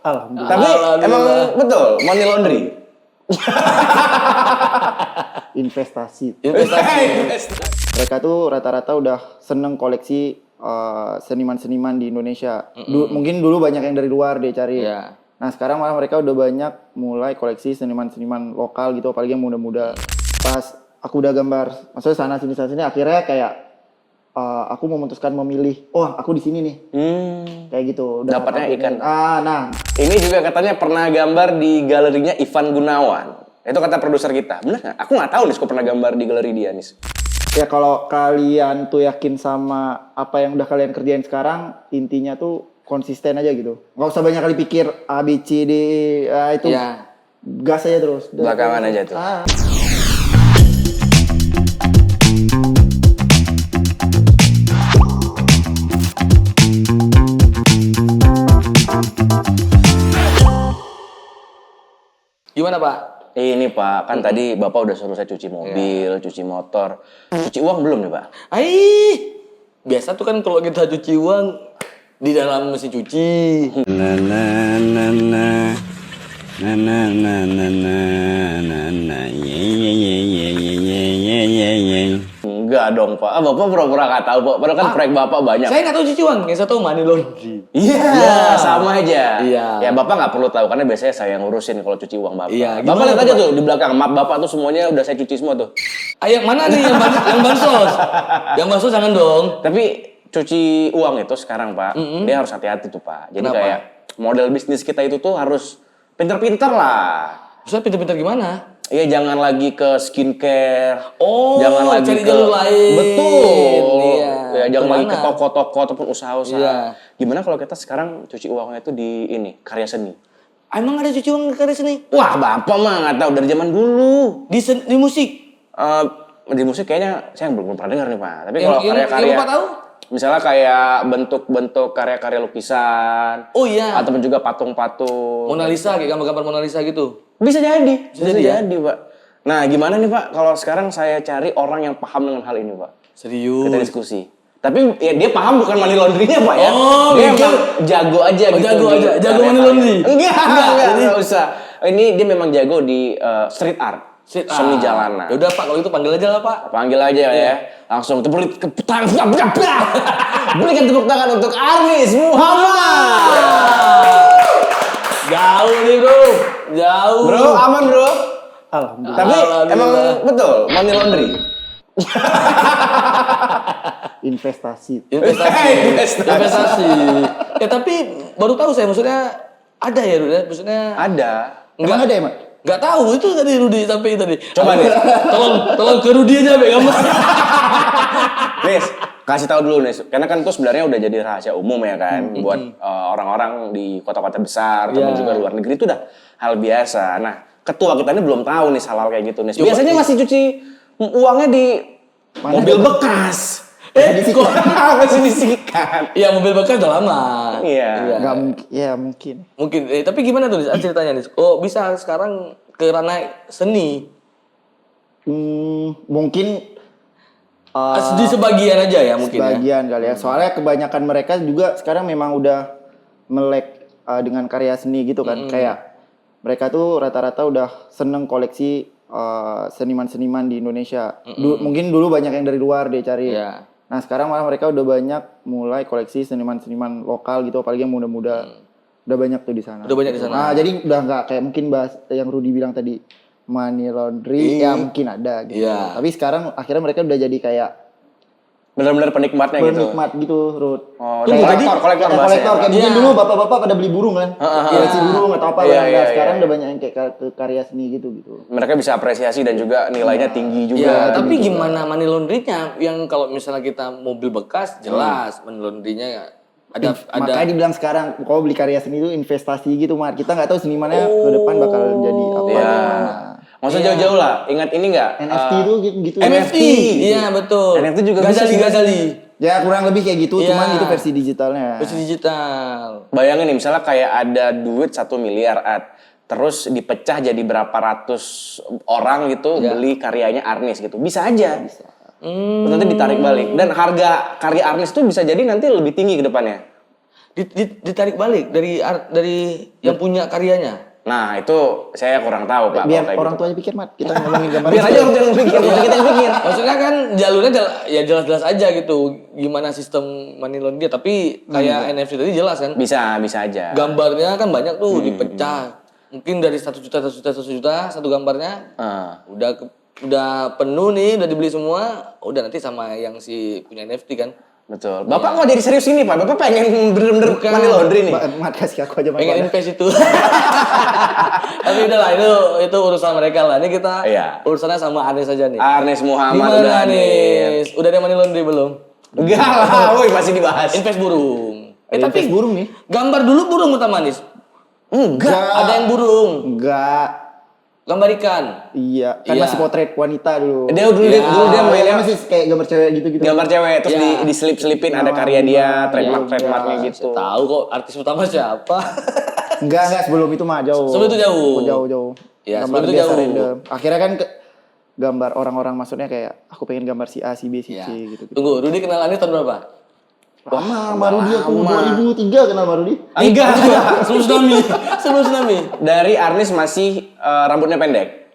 Alhamdulillah. Tapi emang betul money laundry. Investasi. Investasi. Mereka tuh rata-rata udah seneng koleksi seniman-seniman di Indonesia. Mungkin dulu banyak yang dari luar dia cari. Iya. Nah sekarang malah mereka udah banyak mulai koleksi seniman-seniman lokal gitu, apalagi yang muda-muda. Pas aku udah gambar, maksudnya sana sini akhirnya kayak aku memutuskan memilih, oh aku di sini nih, kayak gitu. Udah Dapatnya aku ikan. nah Ini juga katanya pernah gambar di galerinya Ivan Gunawan. Itu kata produser kita. Bener nggak? Aku nggak tahu nih, pernah gambar di galeri dia nih. ya kalau kalian tuh yakin sama apa yang udah kalian kerjain sekarang, intinya tuh konsisten aja gitu. Nggak usah banyak kali pikir A, B, C, D, itu Iya. gas aja terus. Belakangan aja tuh. Gimana Pak? Ini Pak, kan tadi Bapak udah suruh saya cuci mobil, cuci motor. Cuci uang belum nih Pak? Biasa tuh kan kalau kita cuci uang di dalam mesin cuci. Enggak dong Pak. Bapak pura-pura nggak tahu Pak. Padahal kan proyek Bapak banyak. Saya nggak tahu cuci uang, yang saya tahu money laundry. Iya, sama aja. Iya. Ya Bapak nggak perlu tahu karena biasanya saya yang ngurusin kalau cuci uang Bapak. Iya, Bapak gimana lihat tuh, aja Pak? tuh di belakang map Bapak tuh semuanya udah saya cuci semua tuh. Yang mana nih yang bansos? Yang bansos jangan dong. Tapi cuci uang itu sekarang Pak, dia harus hati-hati tuh Pak. Jadi Kenapa? kayak model bisnis kita itu tuh harus pinter-pinter lah. Maksudnya pintar-pintar gimana? Iya, jangan lagi ke skincare. Oh, jangan lagi cari ke jalur lain. Betul. Iya. Ya, jangan lagi ke Kemana? toko-toko ataupun usaha-usaha. Iya. Gimana kalau kita sekarang cuci uangnya itu di ini, karya seni? Emang ada cuci uang karya seni? Wah, Bapak mah nggak tahu dari zaman dulu. Di musik? Eh, di musik kayaknya saya belum pernah dengar nih Pak. Tapi Yang- kalau yang karya-karya, Bapak tahu? misalnya kayak bentuk-bentuk karya-karya lukisan, Oh iya. ataupun juga patung-patung. Mona Lisa, kayak gambar-gambar Mona Lisa gitu. Bisa jadi, Bisa jadi, ya? Pak. Nah, gimana nih Pak kalau sekarang saya cari orang yang paham dengan hal ini Pak? Serius. Kita diskusi. Tapi ya dia paham bukan money laundry-nya Pak ya. Oh, dia gitu. emang jago aja Oh, gitu. jago di aja. Jago karya-karya. money laundry? Enggak usah. Ini dia memang jago di street art. Seni jalanan. Ya udah Pak, kalau itu panggil aja lah Pak. Panggil aja ya. Langsung berikan tepuk tangan untuk Arnis Muhammad. Jauh nih bro, jauh. Bro, aman bro. Alhamdulillah. Tapi Alhamdulillah. emang betul money laundry. Investasi. Investasi. Ya tapi baru tahu saya, maksudnya ada ya Rudy? Maksudnya Ada. Emang ada ya, Mak? nggak tahu itu tadi Rudy sampai tadi. Coba nih. tolong ke Rudy aja, Be, gambar. Nis, kasih tahu dulu Nis, karena kan itu sebenarnya udah jadi rahasia umum ya kan, buat orang-orang di kota-kota besar ataupun juga luar negeri itu udah hal biasa. Nah, ketua kita ini belum tahu nih hal kayak gitu Nis. Biasanya masih cuci uangnya di mobil bekas. Masih disikat. Iya, mobil bekas udah lama. Iya. Nggak mungkin. Ya mungkin. Mungkin, tapi gimana tuh Nis? Ceritanya nih? Oh bisa sekarang ke ranah seni? Mungkin Di sebagian aja ya mungkin ya? sebagian kali ya. Soalnya kebanyakan mereka juga sekarang memang udah melek dengan karya seni gitu kan. Kayak mereka tuh rata-rata udah seneng koleksi seniman-seniman di Indonesia. Mungkin dulu banyak yang dari luar dia cari. Iya. Nah sekarang malah mereka udah banyak mulai koleksi seniman-seniman lokal gitu, apalagi yang muda-muda. Udah banyak tuh di sana. Udah banyak di sana. Nah jadi udah nggak kayak mungkin bahas yang Rudy bilang tadi money laundry, ya mungkin ada gitu. Iya. Tapi sekarang akhirnya mereka udah jadi kayak Benar-benar penikmatnya gitu. penikmat gitu, Ruth. Oh, Kayak- kolektor kayak bahasanya. kolektor. Kayak mungkin Iya. dulu bapak-bapak pada beli burung kan, koleksi burung atau apa. Iya, Nah, iya, sekarang iya. udah banyak yang kayak ke karya seni gitu. Mereka bisa apresiasi dan juga nilainya tinggi juga. Ya, tapi gimana money laundry-nya? Yang kalau misalnya kita mobil bekas jelas money laundry-nya ada Makanya dibilang sekarang kalau beli karya seni itu investasi gitu, Mar. Kita nggak tahu senimannya ke depan bakal jadi apa. Iya. gimana. Nggak usah jauh-jauh lah. Ingat ini nggak? NFT itu gitu. NFT. Iya, betul. NFT juga bisa sih. Gazali. Ya kurang lebih kayak gitu, Iya. cuman itu versi digitalnya. Versi digital. Bayangin nih, misalnya kayak ada duit 1 miliar terus dipecah jadi berapa ratus orang gitu beli karyanya Arnis gitu. Bisa aja. Nanti ditarik balik. Dan harga karya Arnis tuh bisa jadi nanti lebih tinggi ke depannya. ditarik balik dari yang punya karyanya. Nah, itu saya kurang tahu, Pak. Biar kalau kayak orang gitu. tuanya pikir, Mat. Kita ngomongin gambar. Biar aja orang yang pikir, bukan kita yang pikir. Maksudnya kan jalurnya ya jelas-jelas aja gitu gimana sistem money laundry, tapi kayak NFT tadi jelas kan. Bisa aja. Gambarnya kan banyak tuh dipecah. Mungkin dari 1 juta satu gambarnya. Udah penuh nih, udah dibeli semua, udah nanti sama yang si punya NFT kan. Betul. Bapak kok jadi serius ini, Pak? Bapak pengen bener-bener Bukan. money laundry nih. Mat, kasih aku aja, Mat. Pengen invest itu. Tapi udahlah itu urusan mereka lah. Ini kita urusannya sama Anies aja nih. Anies Muhammad Gimana udah Anies? Udah ada money laundry belum? Enggak lah, woi masih dibahas. Invest burung. Tapi burung nih. Gambar dulu burung pertama Anies. Enggak. Ada yang burung. Enggak. Gambar ikan. Iya, kan Iya. masih potret wanita dulu. Dia dulu dia mainnya masih kayak gambar cewek gitu-gitu. gambar cewek terus Iya. diselip-selipin ada karya dia, trademarknya gitu. Tahu kok artis utama siapa? Enggak, sebelum itu mah jauh. Sebelum itu jauh. Jauh. Iya, Gambar sebelum itu biasa jauh. random. Akhirnya kan gambar orang-orang maksudnya kayak aku pengen gambar si A, si B, si Iya. C gitu. Tunggu, Rudy kenal Anies tahun berapa? Lama, baru dia aku 2003 kenal baru dia. Enggak. Sebelum tsunami. Dari Anies masih rambutnya pendek.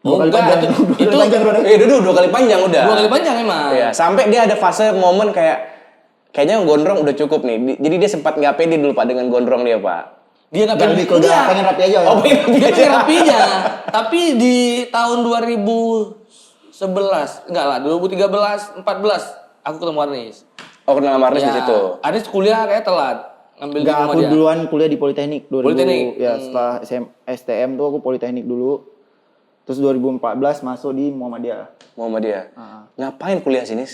Oh, Dua kali enggak, panjang. itu Panjang, bro. Dua kali panjang udah. 2 kali panjang emang. Iya, sampai dia ada fase momen kayaknya gondrong udah cukup nih. Jadi dia sempat nggak pede dulu Pak dengan gondrong dia Pak. Dia nggak Enggak lebih kalau dia pengen rapi aja. Oh, pengen Dia pengen rapinya. Tapi di tahun 2011, enggak lah, 2013, 14 aku ketemu Anies. Oh, kenal sama Anies di situ. Anies kuliah kayak telat ngambil di Enggak, rumah aku dia. duluan kuliah di Politeknik 2000. Politeknik. Ya, setelah STM tuh aku Politeknik dulu. Terus 2014 masuk di Muhammadiyah. Muhammadiyah. Ngapain kuliah sini?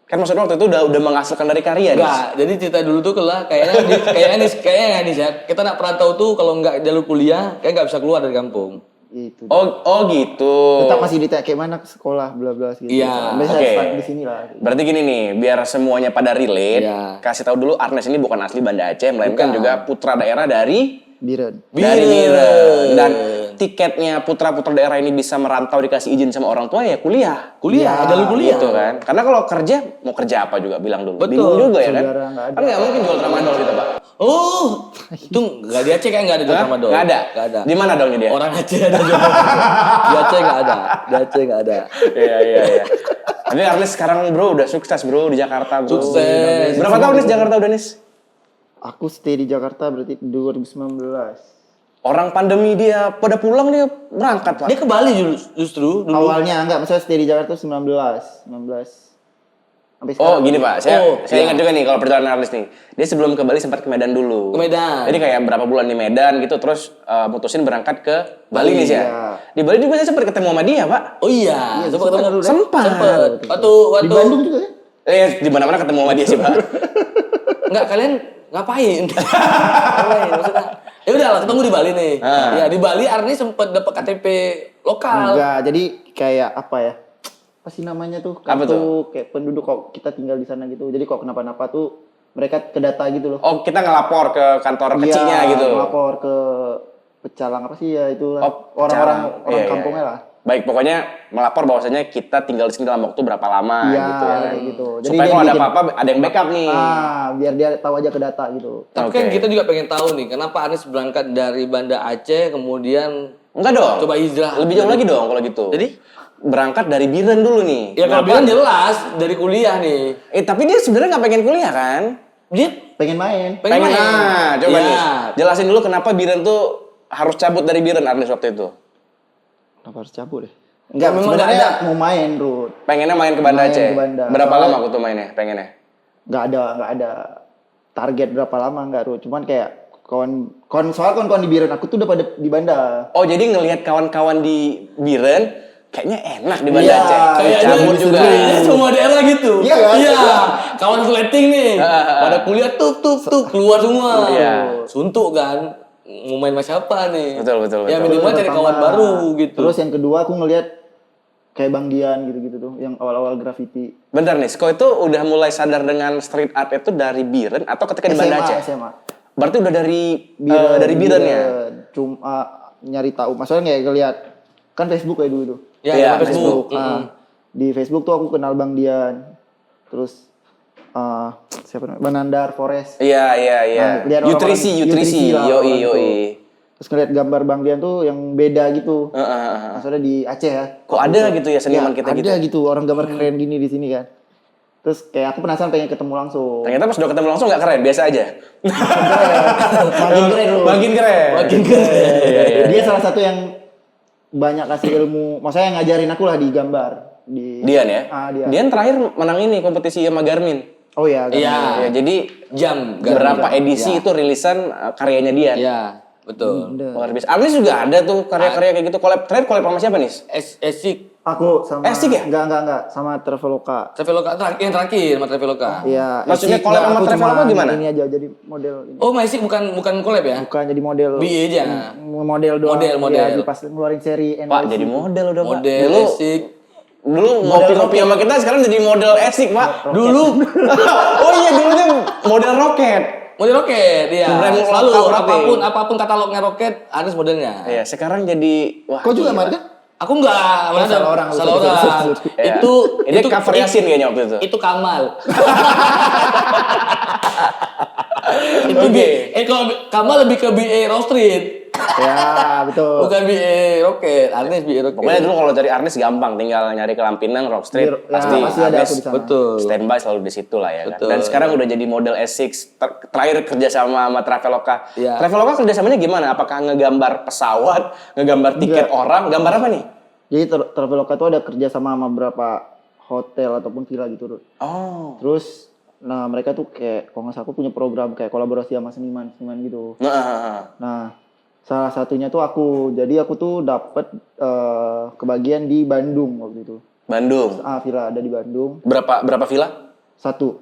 Kan maksudnya waktu itu udah menghasilkan dari karya nih. Enggak, jadi cerita dulu tuh kayaknya Anies ya. Kita nak perantau tuh kalau enggak jalur kuliah, kayak enggak bisa keluar dari kampung. Itu. Oh gitu. Tetap masih ditanya kayak mana sekolah bla bla gitu. Iya, Biasa oke. start di sini lah. Berarti gini nih, biar semuanya pada relate, Iya. kasih tahu dulu Arnes ini bukan asli Banda Aceh, melainkan Bukan. juga putra daerah dari Biren. Biren. Dan tiketnya putra-putra daerah ini bisa merantau dikasih izin sama orang tua ya kuliah. Kuliah, Iya, jalur kuliah. Gitu kan. Karena kalau kerja, mau kerja apa juga bilang dulu. Betul. Bingung juga ya kan. Saudara nggak ada. Kan nggak mungkin jual tramadol gitu Pak. Oh, itu enggak di Aceh kayak enggak ada jual Hah? tramadol. Nggak ada? Enggak ada. Di mana dongnya dia? Orang Aceh ada jual tramadol. Di Aceh enggak ada. Di Aceh enggak ada. Iya. Tapi Arnes sekarang bro udah sukses bro di Jakarta bro. Sukses. Berapa tahun nih di Jakarta udah Nis? Aku stay di Jakarta berarti 2019. Orang pandemi dia pada pulang dia berangkat Pak. Dia ke Bali justru dulu. Awalnya enggak, maksudnya stay di Jakarta 19. Sampai Oh sekarang. gini Pak, saya iya. ingat juga nih kalau perjalanan Arnes nih. Dia sebelum ke Bali sempat ke Medan dulu. Ke Medan. Jadi kayak berapa bulan di Medan gitu, terus mutusin berangkat ke Bali nih ya. Iya. Di Bali juga saya sempat ketemu sama dia Pak. Oh iya, sempat ketemu dulu. Sempat. Waktu Di Bandung juga ya? Di mana-mana ketemu sama dia sih Pak. Enggak, kalian ngapain? Ngapain maksudnya? Ya udahlah, ketemu di Bali nih. Ya, di Bali Arni sempat dapat KTP lokal. Enggak, jadi kayak apa ya? Apa sih namanya tuh? Apa Kartu kayak penduduk kok kita tinggal di sana gitu. Jadi kok kenapa-napa tuh mereka ke data gitu loh. Oh kita ngelapor ke kantor kecilnya gitu. Lapor ke pecalang apa sih ya itulah. Oh, Orang-orang pecalang. Iya, kampungnya iya. lah. Baik, pokoknya melapor bahwasanya kita tinggal di sini dalam waktu berapa lama Iya, gitu ya. kayak gitu. Jadi Supaya dia kalau ada bikin- apa-apa ada yang backup nih. Biar dia tahu aja ke data gitu. Tapi kan kita juga pengen tahu nih, kenapa Anies berangkat dari Banda Aceh kemudian Enggak dong. coba hijrah. Lebih jauh lagi dong kalau gitu. Jadi? Berangkat dari Biren dulu nih. Ya kalau Kenapa? bilang jelas dari kuliah nih. Tapi dia sebenarnya nggak pengen kuliah kan? Dia Pengen main. pengen main. Coba Iya. nih. Jelasin dulu kenapa Biren tuh harus cabut dari Biren Arnes waktu itu. Kenapa harus cabut deh? Enggak, memang sebenarnya nggak mau main, Rut. Pengennya main ke Banda Main Aceh. ke Banda. Berapa lama aku tuh mainnya? Pengennya? Enggak ada target berapa lama enggak, Rut. Cuman kayak kawan di Biren aku tuh udah pada di Banda. Oh jadi ngelihat kawan-kawan di Biren kayaknya enak di Banda Iya, Aceh. Kayaknya Cabut juga. kayaknya semua daerah gitu. Iya kan? Iya. Kawan sleting nih. Pada kuliah tuh keluar semua. Iya. Suntuk kan. Mau main sama siapa nih? Betul. Ya minimal cari Pertama. kawan baru gitu. Terus yang kedua aku ngelihat kayak Bang Dian gitu-gitu tuh, yang awal-awal graffiti. Bentar nih, Sko itu udah mulai sadar dengan street art itu dari Biren atau ketika di Banda Aceh? SMA. Berarti udah dari Biren ya? Cuma nyari tahu. Maksudnya kayak ngeliat kan Facebook kayak dulu tuh. Ya, Iya, Facebook. Nah, di Facebook tuh aku kenal Bang Dian. Terus siapa namanya? Banandar Forest. Iya. Nah, lihat Nutrisi. lah, orang itu. Yoi. Terus ngeliat gambar Bang Dian tuh yang beda gitu. Maksudnya di Aceh ya. Kok ada gitu ya seniman kita gitu? Ada gitu orang gambar keren gini di sini kan. Terus kayak aku penasaran pengen ketemu langsung. Ternyata pas udah ketemu langsung nggak keren, biasa aja. Makin keren loh. Makin keren. Iya. Dia salah satu yang banyak kasih ilmu, maksudnya yang ngajarin aku lah di gambar. Dian ya? Dian. Dian terakhir menang ini kompetisi sama Garmin. Oh iya. Iya. Ya, jadi Jam. berapa edisi itu rilisan karyanya Dian. Iya, betul. Luar biasa. Arnis juga ada tuh karya-karya kayak gitu. Terakhir collab sama siapa nih? Esik. Aku sama. Esik ya? Enggak. Sama Traveloka. Traveloka yang terakhir sama Traveloka. Iya. Maksudnya Esik, collab enggak, sama aku Traveloka cuma gimana? Ini aja jadi model ini. Oh, Esik bukan collab ya? Bukan jadi model. BE aja. Model doang. Model. Iya, pas ngeluarin seri Pak, NYC. jadi model udah, Pak. Model Esik. Dulu ngopi-ngopi sama kita, sekarang jadi model Esik, Pak. Dulu Oh iya, dulunya model roket. model roket, iya. Brand Selalu lokal apapun katalognya roket, Anis modelnya. Iya, sekarang jadi Kok juga gila. Marga? Aku enggak, mana salah orang. Salah orang. Ya. Itu Ini cover Yasin kayaknya waktu itu. Itu Kamal. Itu Oke. kalau Kamal lebih ke BA Raw Street. Ya, betul. Bukan BA Rocket, Arnis BA Rocket. Pokoknya dulu kalau cari Arnis gampang, tinggal nyari ke Lampinang, Rock Street, Ya, pasti pasti ada Arnis aku di sana. Betul. standby selalu di situ lah ya kan. Betul. Dan sekarang udah jadi model S6, terakhir kerja sama Traveloka. Iya. Traveloka kerjasamanya gimana? Apakah ngegambar pesawat, ngegambar tiket orang, gambar apa nih? Jadi Traveloka tuh ada kerja sama beberapa hotel ataupun villa gitu, Rut. Oh. Terus nah mereka tuh kayak kalau nggak salah aku punya program kayak kolaborasi sama seniman gitu. Nah, salah satunya tuh aku. Jadi aku tuh dapet kebagian di Bandung waktu itu. Bandung. Villa ada di Bandung. Berapa villa? Satu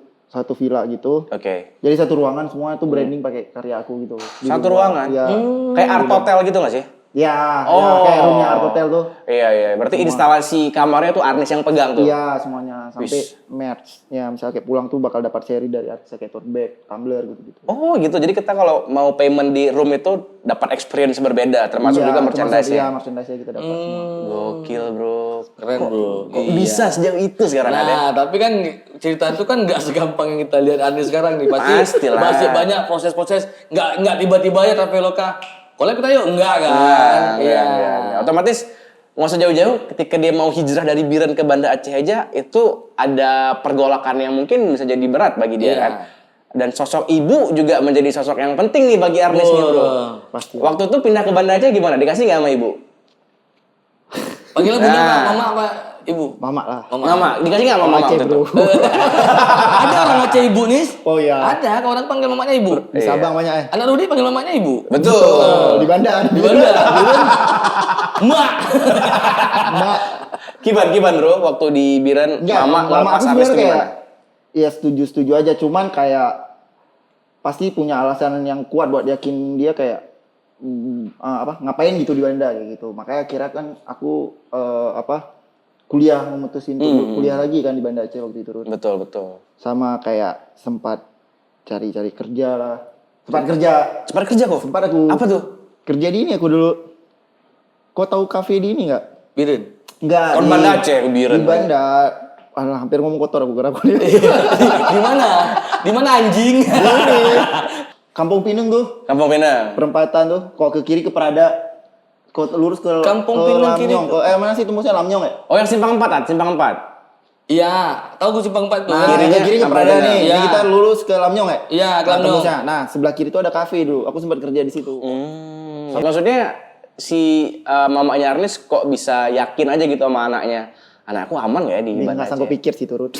villa gitu. Oke. Jadi satu ruangan semua itu branding pakai karya aku gitu. Di Satu rumah. ruangan? Iya. Kayak art hotel gitu gak sih? Ya, Oh. kayak roomnya art hotel tuh. Iya. Berarti instalasi kamarnya tuh Arnis yang pegang tuh? Iya, semuanya sampai merch. Ya, misalnya kayak pulang tuh bakal dapat seri dari artis kayak tote bag, tumbler gitu-gitu. Oh gitu, jadi kita kalau mau payment di room itu dapat experience berbeda, termasuk Iya, juga merchandise-nya. Iya, merchandise-nya kita dapat semua. Gokil bro. Keren bro. Kok bisa sejauh itu sekarang ada? Nah, tapi kan cerita itu kan nggak segampang yang kita lihat Anis sekarang nih. Pastilah. Masih banyak proses-proses. Nggak tiba-tiba ya Traveloka. Collab kita yuk, enggak kan? Iya. Otomatis nggak usah jauh-jauh, ketika dia mau hijrah dari Biren ke Banda Aceh aja, itu ada pergolakan yang mungkin bisa jadi berat bagi dia Iya. kan. Dan sosok ibu juga menjadi sosok yang penting nih bagi Arnis nih bro. Pasti. Waktu itu pindah ke Banda Aceh gimana? Dikasih nggak sama ibu? Panggilnya bunda apa? Mama apa? Ibu? Mama lah. Mama, dikasih nggak sama mama Aceh, waktu bro. itu? Ada orang Aceh ibu nih? Oh iya. Ada, kalau orang panggil mamanya ibu. Di Sabang banyak Anak Rudi panggil mamanya ibu. Betul. Di Bandar. Di mana? Mak. Mbak. Kiban bro, waktu di Biren Enggak, mama aku lepas Arnis sebenarnya itu kayak gimana? ya setuju aja, cuman kayak pasti punya alasan yang kuat buat yakin dia kayak ngapain gitu di Banda kayak gitu. Makanya kira kan aku kuliah memutusin untuk kuliah lagi kan di Banda Aceh waktu itu. Rut. Betul. Sama kayak sempat cari-cari kerja lah. Sempat kerja. Cepat kerja kok. Sempat aku. Apa tuh? Kerja di ini aku dulu. Kau tahu kafe di ini enggak? Birin. Enggak. Kon Banda Aceh, Biren. Di Banda. Alah, hampir ngomong kotor aku kira aku nih. Di mana? Di mana anjing? Kampung Pinang tuh, Kampung Pinang. perempatan tuh. Kok ke kiri ke Prada. Kok lurus ke Kampung ke Pinang kiri Lamnyong. tuh. Mana sih tembusnya Lamnyong ya? Oh yang simpang 4, Simpang 4. Iya, tahu gue simpang 4 tuh. Nah, Kirinya ke kiri ke Kampung Prada Pinang. nih. Iya. Jadi kita lurus ke Lamnyong ya? Iya, ke Nah, Lamnyong. tembusnya. Nah, sebelah kiri tuh ada kafe dulu. Aku sempat kerja di situ. Maksudnya si mamanya Arnis kok bisa yakin aja gitu sama anaknya? Anakku aman gak ya di Ini Banda nggak Aceh? sanggup pikir sih turut.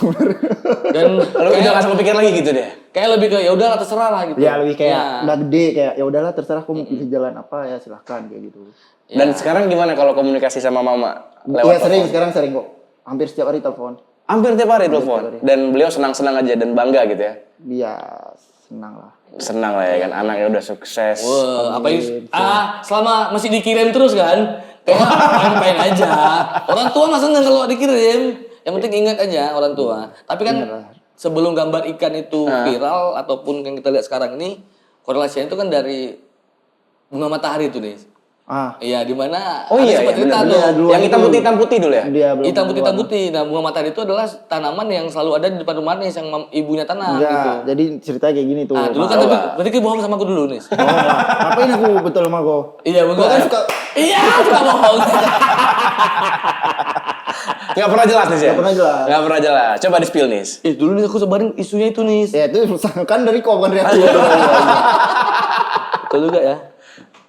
Dan Lu udah gak sanggup pikir lagi gitu deh? kayak lebih ke ya udahlah terserah lah gitu. Ya lebih kayak Ya. udah gede kayak ya udahlah terserah kamu mau pilih jalan apa ya silahkan kayak gitu. Dan sekarang gimana kalau komunikasi sama mama? Iya Lewat sering, telepon? sekarang sering kok. Hampir setiap hari telepon. Hampir tiap hari telepon. Dan beliau senang-senang aja dan bangga gitu ya? Dia senang lah. Senang lah ya kan, anaknya udah sukses. Wah, apa ini? Selama masih dikirim terus kan? Kayak main-main aja. Orang tua mah seneng kalau dikirim. Yang penting ingat aja orang tua. Tapi kan sebelum gambar ikan itu viral ataupun yang kita lihat sekarang ini korelasinya itu kan dari bunga matahari itu nih. Iya, di mana Oh ada iya, sempat iya cerita benar. tuh. Dulu Yang hitam putih dulu ya? Dia belum Hitam putih keluar. hitam putih. Nah, bunga matahari itu adalah tanaman yang selalu ada di depan rumah Nis yang ibunya tanam Enggak, gitu. jadi ceritanya kayak gini tuh. Nah, dulu Mas. kan tapi berarti kayak bohong sama aku dulu Nis. Oh, enggak. Ngapain aku betul sama kau? Iya, Kau betul. kan suka Iya, suka bohong. Nggak pernah jelas nih ya? Nggak pernah jelas. Nggak pernah jelas. Coba di spill nih. Dulu nih aku sebarin isunya itu Nis. ya itu kan dari kau bukan dari aku. Betul juga ya.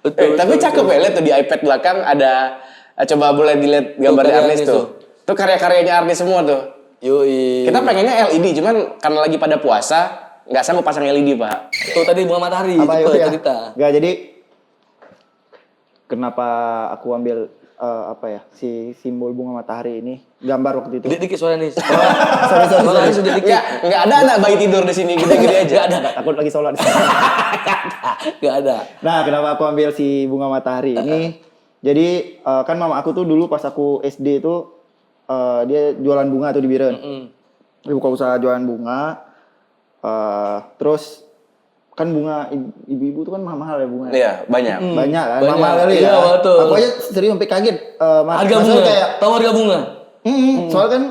Tapi cakep ya, lihat tuh di iPad belakang ada, coba boleh dilihat gambarnya karya Arnis Arnis tuh. Itu karya-karyanya Arnis semua tuh. Yoi. Kita pengennya LED, cuman karena lagi pada puasa, nggak sanggup pasang LED, Pak. Tuh tadi bunga matahari Apa itu ya? cerita. Enggak, jadi kenapa aku ambil si simbol bunga matahari ini gambar waktu itu. Dikit suara Nis. Sorry. Suara Nis udah dikit. Nggak ada anak bayi tidur di sini gede-gede aja. Nggak ada. Takut lagi sholat. Nggak ada. Nah, kenapa aku ambil si bunga matahari ini? Jadi kan mama aku tuh dulu pas aku SD itu dia jualan bunga tuh di Biren. Dia buka usaha jualan bunga. Terus kan bunga ibu-ibu tuh kan mahal ya bunga. Iya, banyak. Banyak kan, Banyak. mahal kali Iya, ya. betul. Aku aja serius sampai kaget. Harga Maksudnya bunga. kayak, Tahu harga bunga? soalnya kan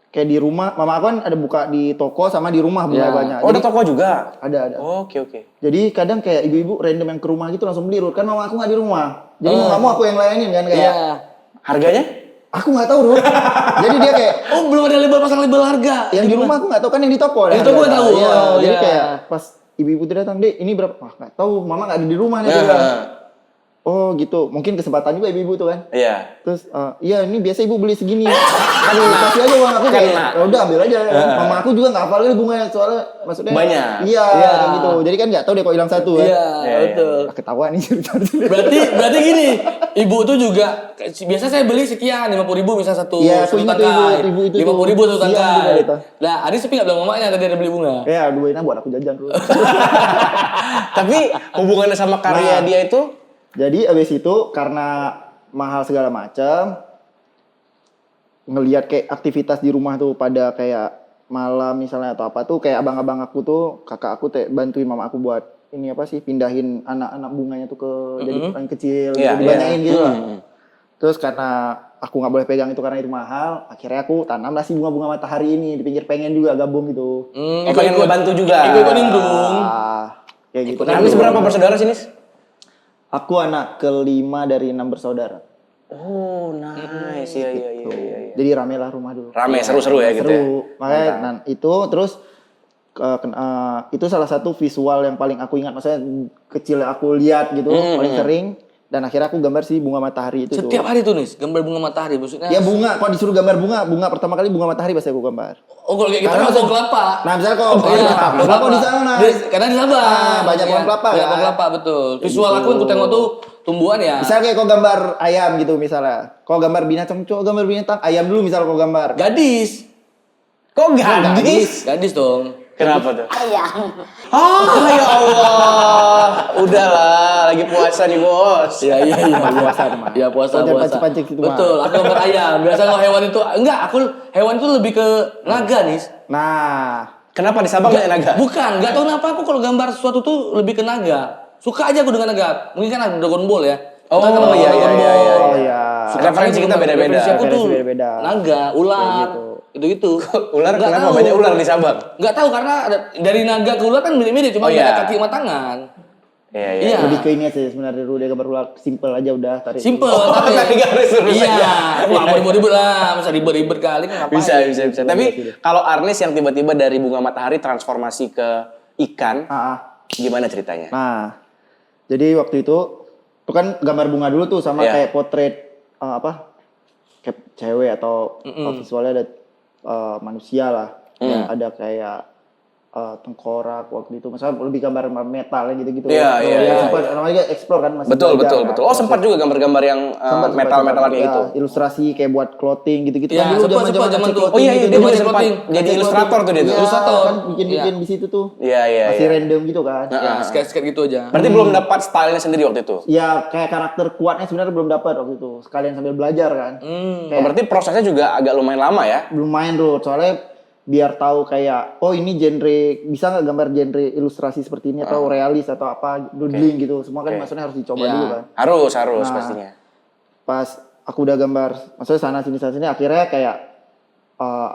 kayak di rumah, mama aku kan ada buka di toko sama di rumah bunga Iya. banyak. Oh, ada Jadi, toko juga? ada. Oke. Jadi kadang kayak ibu-ibu random yang ke rumah gitu langsung beli Rut. Kan mama aku nggak di rumah. Jadi mau nggak mau aku yang layanin kan kayak. Iya. Harganya? Aku nggak tahu Rut. Jadi dia kayak Oh, belum ada label pasang label harga. yang di rumah aku nggak tahu kan yang di toko. Yang di toko tahu. Iya. Oh, Jadi iya. kayak pas ibu-ibu tuh datang, "Dek, ini berapa?" Wah, nggak tahu. Mama nggak ada di rumah nih. Nah, Dia bilang. Oh gitu, mungkin kesempatan juga ibu-ibu tuh kan. iya. Terus, iya ini biasa ibu beli segini. Kan kasih aja uang aku kayak, Kena. ya udah ambil aja. Mama aku juga nggak hafal kali bunganya soalnya maksudnya. Banyak. Iya, Iya. kayak gitu. Jadi kan nggak tahu deh kok hilang satu kan. Iya, Iya, betul. Ketahuan nih cerita. Berarti gini, ibu tuh juga biasa saya beli sekian 50.000 misalnya satu Iya, aku ingat tuh ibu itu tuh. 50.000 satu Siang juga tangkai. itu. Nah, Adi sepi nggak bilang mamanya tadi ada beli bunga. Ya, duitnya buat aku jajan dulu. Tapi hubungannya sama karya Nah. dia itu? Jadi abis itu karena mahal segala macam, ngelihat kayak aktivitas di rumah tuh pada kayak malam misalnya atau apa tuh kayak abang-abang aku tuh kakak aku tuh bantuin mama aku buat ini apa sih pindahin anak-anak bunganya tuh ke jadi ukuran kecil, Iya, dibanyain iya. gitu lah. Terus karena aku nggak boleh pegang itu karena itu mahal, akhirnya aku tanamlah si bunga-bunga matahari ini di pinggir, pengen juga gabung gitu. Pengen ngebantu juga. Ikut nimbrung. Kayak gitu. Arnis berapa bersaudara sih, Nis? Aku anak kelima dari 6 bersaudara. Oh, nice. Iya. Jadi rame lah rumah dulu. Rame, seru-seru ya gitu ya. Seru. Makanya itu terus itu salah satu visual yang paling aku ingat. Maksudnya kecil aku lihat gitu, paling sering. Dan akhirnya aku gambar si bunga matahari itu Setiap tuh. hari tuh nih, gambar bunga matahari maksudnya. Ya bunga, kalau disuruh gambar bunga pertama kali bunga matahari pasti aku gambar. Oh, kalau kayak gitu Karena kan pohon kelapa. Nah, misalnya kalau kelapa di sana. Karena di Sabang. Banyak pohon kelapa, Banyak kan? pohon kelapa, betul. Visual aku yang ku tengok tuh tumbuhan ya. Misalnya kayak kau gambar ayam gitu misalnya. Kau gambar binatang, coba gambar binatang. Ayam dulu misalnya kau gambar. Gadis. Kok gadis? Gadis dong. Kenapa tuh? Ayam. Oh, ya Allah. Udahlah, lagi puasa nih, Bos. Iya. Puasa teman. Iya puasa. Kau jangan pancing-pancing gitu, Mas. Betul, aku gambar ayam. Biasa kalau hewan itu enggak, aku hewan itu lebih ke naga nih. Nah, Kenapa di Sabang nggak naga? Bukan, enggak tahu kenapa aku kalau gambar sesuatu tuh lebih ke naga. Suka aja aku dengan naga. Mungkin kan ada Dragon Ball ya. Oh, Kita kan iya, Dragon iya, Ball. iya, oh ya. Referensi kita beda-beda. Referensi aku tuh Referensi beda-beda. naga, ular, gitu. Ular, Nggak kenapa tahu. banyak ular di Sabang? Enggak tahu karena dari naga ke ular kan mirip-mirip, cuma Oh, iya. beda kaki sama tangan. Iya. Iya. Lebih ke ini aja sebenarnya dulu dia gambar ular simple aja udah tarik. Simple, Oh, tapi tadi garis lurus iya, aja. wah mau ribet-ribet lah, masa ribet-ribet kali kan ngapain? Bisa. Tapi kalau Arnis yang tiba-tiba dari bunga matahari transformasi ke ikan, gimana ceritanya? Nah, jadi waktu itu kan gambar bunga dulu tuh sama Iya. kayak potret kayak cewek atau visualnya ada manusia lah. Ya, ada kayak tengkorak waktu itu. Misalnya lebih gambar metal gitu-gitu. Iya. Sempat namanya explore kan masih Betul. belajar, kan. Oh, sempat juga gambar-gambar yang Sempat, metal-metalan kayak ya, gitu. Ilustrasi kayak buat clothing gitu-gitu Iya, kan dulu sempat, zaman-zaman zaman ngasih tuh. clothing Oh iya, gitu. dia juga ngasih sempat clothing. jadi Ngasih ilustrator tuh dia clothing. tuh. Iya, Ilustrator. kan bikin-bikin Iya. di situ tuh. Iya. Masih random gitu kan. Ya, skate-skate gitu aja. Berarti belum dapat stylenya sendiri waktu itu. Ya kayak karakter kuatnya sebenarnya belum dapat waktu itu. Sekalian sambil belajar kan. Oh, berarti prosesnya juga agak lumayan lama ya? Belum main tuh. Soalnya biar tahu kayak oh ini genre, bisa nggak gambar genre ilustrasi seperti ini atau realis atau apa doodling gitu, semua kan maksudnya harus dicoba Iya. dulu kan. Harus Nah, pastinya. Pas aku udah gambar maksudnya sana sini akhirnya kayak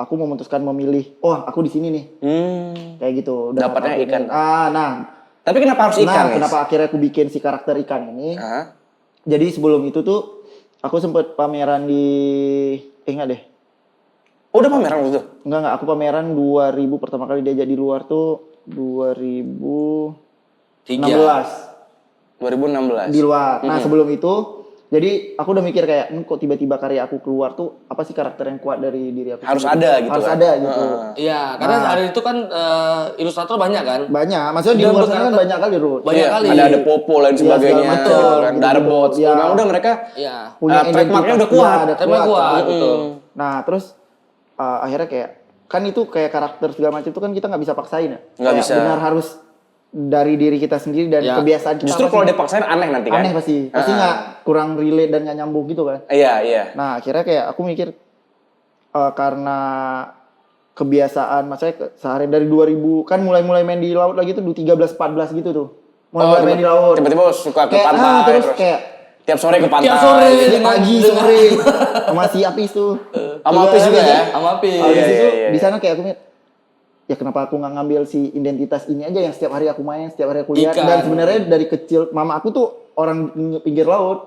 aku memutuskan memilih aku di sini nih kayak gitu. Udah Dapatnya aku ikan. nah Tapi kenapa harus ikan, Nis? kenapa akhirnya aku bikin si karakter ikan ini. Hah? Jadi sebelum itu tuh aku sempet pameran di enggak deh. Oh, udah pameran waktu itu? Enggak, aku pameran 2000 pertama kali diajak di luar tuh 2016 2016. di luar. Nah, sebelum itu jadi aku udah mikir kayak kok tiba-tiba karya aku keluar tuh apa sih karakter yang kuat dari diri aku? Harus sendiri? ada gitu Harus kan? ada gitu. Iya, karena hari itu kan ilustrator banyak kan. Banyak, maksudnya di Dan luar sana kan berkarakter- banyak kali, Ruth. Banyak Iya, kali. ada Popo dan Iya, sebagainya, segala macam, kan, gitu-gitu. Darbot, Iya. memang udah mereka Iya. Punya trademarknya identitas, udah kuat. iya, ada Trademark kuat, kan. betul. Nah, terus akhirnya kayak kan itu kayak karakter segala macam itu kan kita nggak bisa paksain ya. Nggak Kayak bisa. Benar harus dari diri kita sendiri dan Ya. kebiasaan kita. Justru pasti kalau dipaksain aneh nanti kan? aneh pasti nggak kurang relate dan nggak nyambung gitu kan. Iya, iya. Nah, akhirnya kayak aku mikir karena kebiasaan, maksudnya sehari dari 2000 kan mulai main di laut lagi tuh 13-14 gitu tuh. Mulai main di laut. Tiba-tiba suka ke Kayak, pantai, terus kayak tiap sore ke pantai. Tiap sore. Iya, dengan- pagi dengan- sore sama si Apis tuh. Sama Apis juga ya? Sama Apis. Habis Iya, itu iya. di sana kayak aku mikir, ya kenapa aku nggak ngambil si identitas ini aja yang setiap hari aku main, setiap hari aku lihat. Ikan. Dan sebenarnya dari kecil mama aku tuh orang pinggir laut.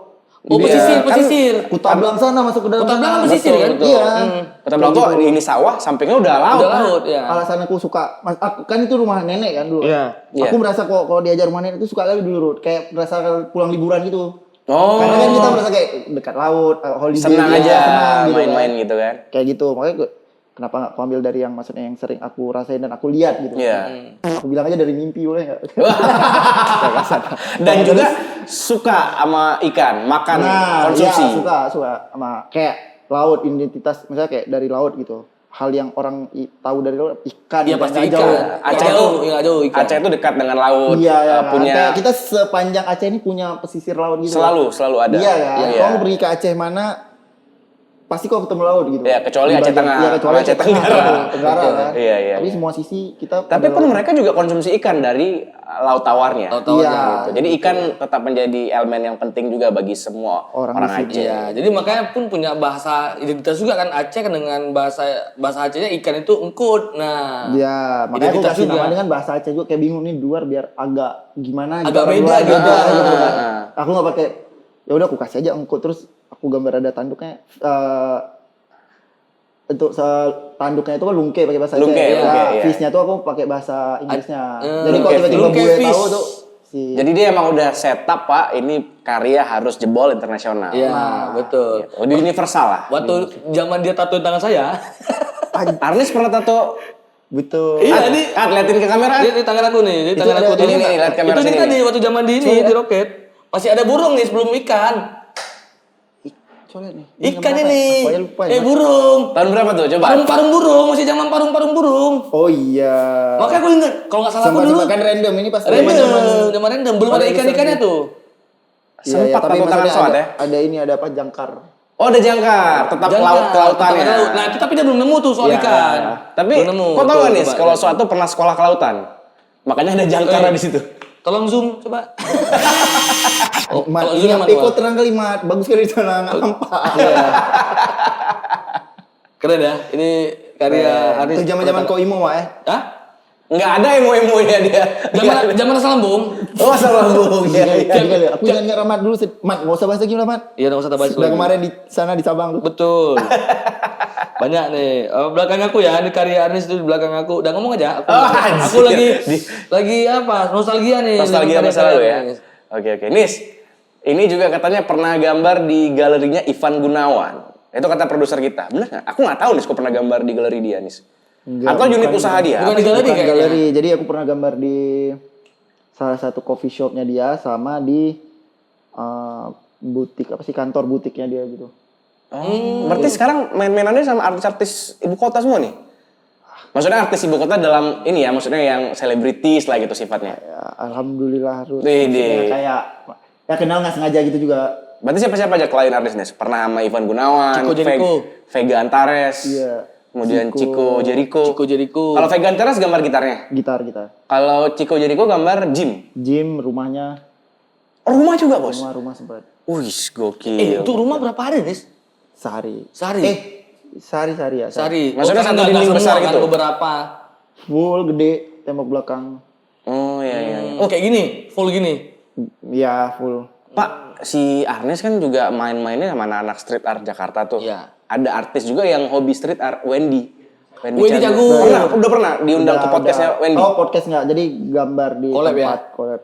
Oh, Iya, pesisir, kan pesisir. Kuta Belang sana masuk ke dalam. Kuta Belang sana. pesisir kan? Betul. Iya. Kota Belang tuh ini sawah, sampingnya udah laut. Udah laut, ya. Alasan aku suka, kan itu rumah nenek kan dulu. Iya. Aku merasa kalau diajar rumah nenek itu suka kali dulu, Rut. Kayak merasa pulang liburan gitu. Oh, Karena kan kita merasa kayak dekat laut, holiday, senang gitu, aja senang gitu main-main kan. gitu kan. Kayak gitu, makanya kenapa nggak aku ambil dari yang maksudnya yang sering aku rasain dan aku lihat gitu. Iya. Aku bilang aja dari mimpi boleh nggak? Dan juga suka sama ikan, makan, konsumsi. Iya, suka sama kayak laut, identitas misalnya kayak dari laut gitu. Hal yang orang tahu dari laut ikan. Iya, gitu, pasti nggak ikan. jauh. Aceh Nggak tuh, jauh, nggak jauh ikan. Aceh itu dekat dengan laut, Iya, ya, punya kayak kita sepanjang Aceh ini punya pesisir laut gitu. selalu ada. Iya kan. Iya. Kalau pergi ke Aceh mana pasti kok ketemu laut gitu. Iya, kecuali Di Aceh bagian- Tengah, Iya, kecuali Aceh Tenggara. Tenggara kan. Iya, iya. Tapi semua sisi kita Tapi pada pun laut. mereka juga konsumsi ikan dari laut tawarnya. Laut tawarnya. Iya. Gitu. Jadi ikan tetap menjadi elemen yang penting juga bagi semua Orang orang di sini. Aceh. Iya, jadi makanya pun punya bahasa identitas juga kan Aceh kan dengan bahasa Acehnya ikan itu engkut. Nah, Iya, makanya aku identitas kasih juga. nama dengan bahasa Aceh juga kayak bingung nih luar biar agak gimana gitu, Agak orang beda luar gitu. gitu kan. Ah. Aku nggak pakai ya udah aku kasih aja engkut terus aku gambar ada tanduknya untuk tanduknya itu kan lungke pakai bahasa Lungke, Aceh. lungke, Nah, iya. fish-nya tuh aku pakai bahasa Inggrisnya. Jadi lungke kalau tiba-tiba fish. gue Lungke tahu fish. tuh si Jadi dia emang udah setup Pak, ini karya harus jebol internasional. Iya, betul. Gitu. Udah universal lah. Waktu zaman dia tatoin tangan saya, Arnis pernah tato. betul. iya ini Liatin ke kamera. ini tangan aku nih, ini Itu tangan ada- aku tuh. ini, lihat kamera itu sini tadi nih. waktu zaman di ini di roket. Masih ada burung nih sebelum ikan. Coba nih. Ikan nama apa? ini. Aku aja lupa ya. Burung. Tahun berapa tuh? Coba. Parung-parung burung, masih zaman parung-parung burung. Oh iya. Makanya aku ingat, kalau nggak salah aku dulu Sempat kan random ini pas random, zaman random, belum ada Pada ikan-ikannya desain tuh. Iya, Sempat tapi tato tangan maksudnya soal ada, ya? ada ini ada apa jangkar. Oh, ada jangkar, tetap Jangan, laut kelautannya. tetap ada laut. Nah, itu tapi dia belum nemu tuh soal Iya. ikan. Tapi belum nemu. kok tau Tuh, gak nih coba. kalau suatu pernah sekolah kelautan? Makanya ada jangkar di situ. Tolong zoom coba. Mat, kalau ini zoom yang mana, Peko Mat? terang kali Mat. Bagus sekali sana nampak. Keren ya. Ini karya artis. Itu zaman-zaman kau imo Mak ya. Hah? Nggak ada emo-emonya dia. Zaman asal lambung. Oh, asal lambung. Iya, iya. Jadi kali aku ingat Mat dulu Mat, enggak usah bahas lagi lah Mat. Iya, nggak usah tabas Sudah lagi. kemarin di sana di Sabang tuh. Betul. Banyak nih. Belakang aku ya, ini karya Arnis itu di belakang aku. Udah ngomong aja. Aku lagi apa? Nostalgia nih. Nostalgia dengan masa lalu karya-karya ya. Arnis. Oke. Nis, ini juga katanya pernah gambar di galerinya Ivan Gunawan. Itu kata produser kita. Bener nggak? Aku nggak tahu Nis, kok pernah gambar di galeri dia Nis. Enggak, Atau unit bukan- usaha dia. bukan di galeri Bukan kayaknya. galeri. Jadi aku pernah gambar di salah satu coffee shopnya dia sama di butik apa sih kantor butiknya dia gitu. Oh, berarti sekarang main-mainannya sama artis-artis ibu kota semua nih? Maksudnya artis ibu kota dalam ini ya, maksudnya yang selebritis lah gitu sifatnya. Ya, alhamdulillah harus. Wih, Maksudnya kayak ya kenal nggak sengaja gitu juga. Berarti siapa-siapa aja klien artis Nis? Pernah sama Ivan Gunawan, Chico Jericho. Vega Antares. Iya. kemudian Chico Jericho. Chico Jericho. Kalau Vegan Teras gambar gitarnya. Gitar. Kalau Chico Jericho gambar gym. Gym, rumahnya, Rumah juga, Bos. rumah sempat. Wih, gokil. Itu rumah berapa hari, Nis? Sehari. Sehari? Sehari ya. Sehari. Maksudnya kan satu nggak dinding semua besar kan, gitu? beberapa. Full gede, tembok belakang. Oh, iya. Oh, kayak gini, full gini. Ya, full. Pak, si Arnes kan juga main-mainnya sama anak-anak street art Jakarta tuh. Iya. Ada artis juga yang hobi street art, Wendy. Wendy Cagur. Udah pernah diundang ke podcastnya Wendy. Oh, podcast nggak. Jadi gambar di Collab ya? tempat collab.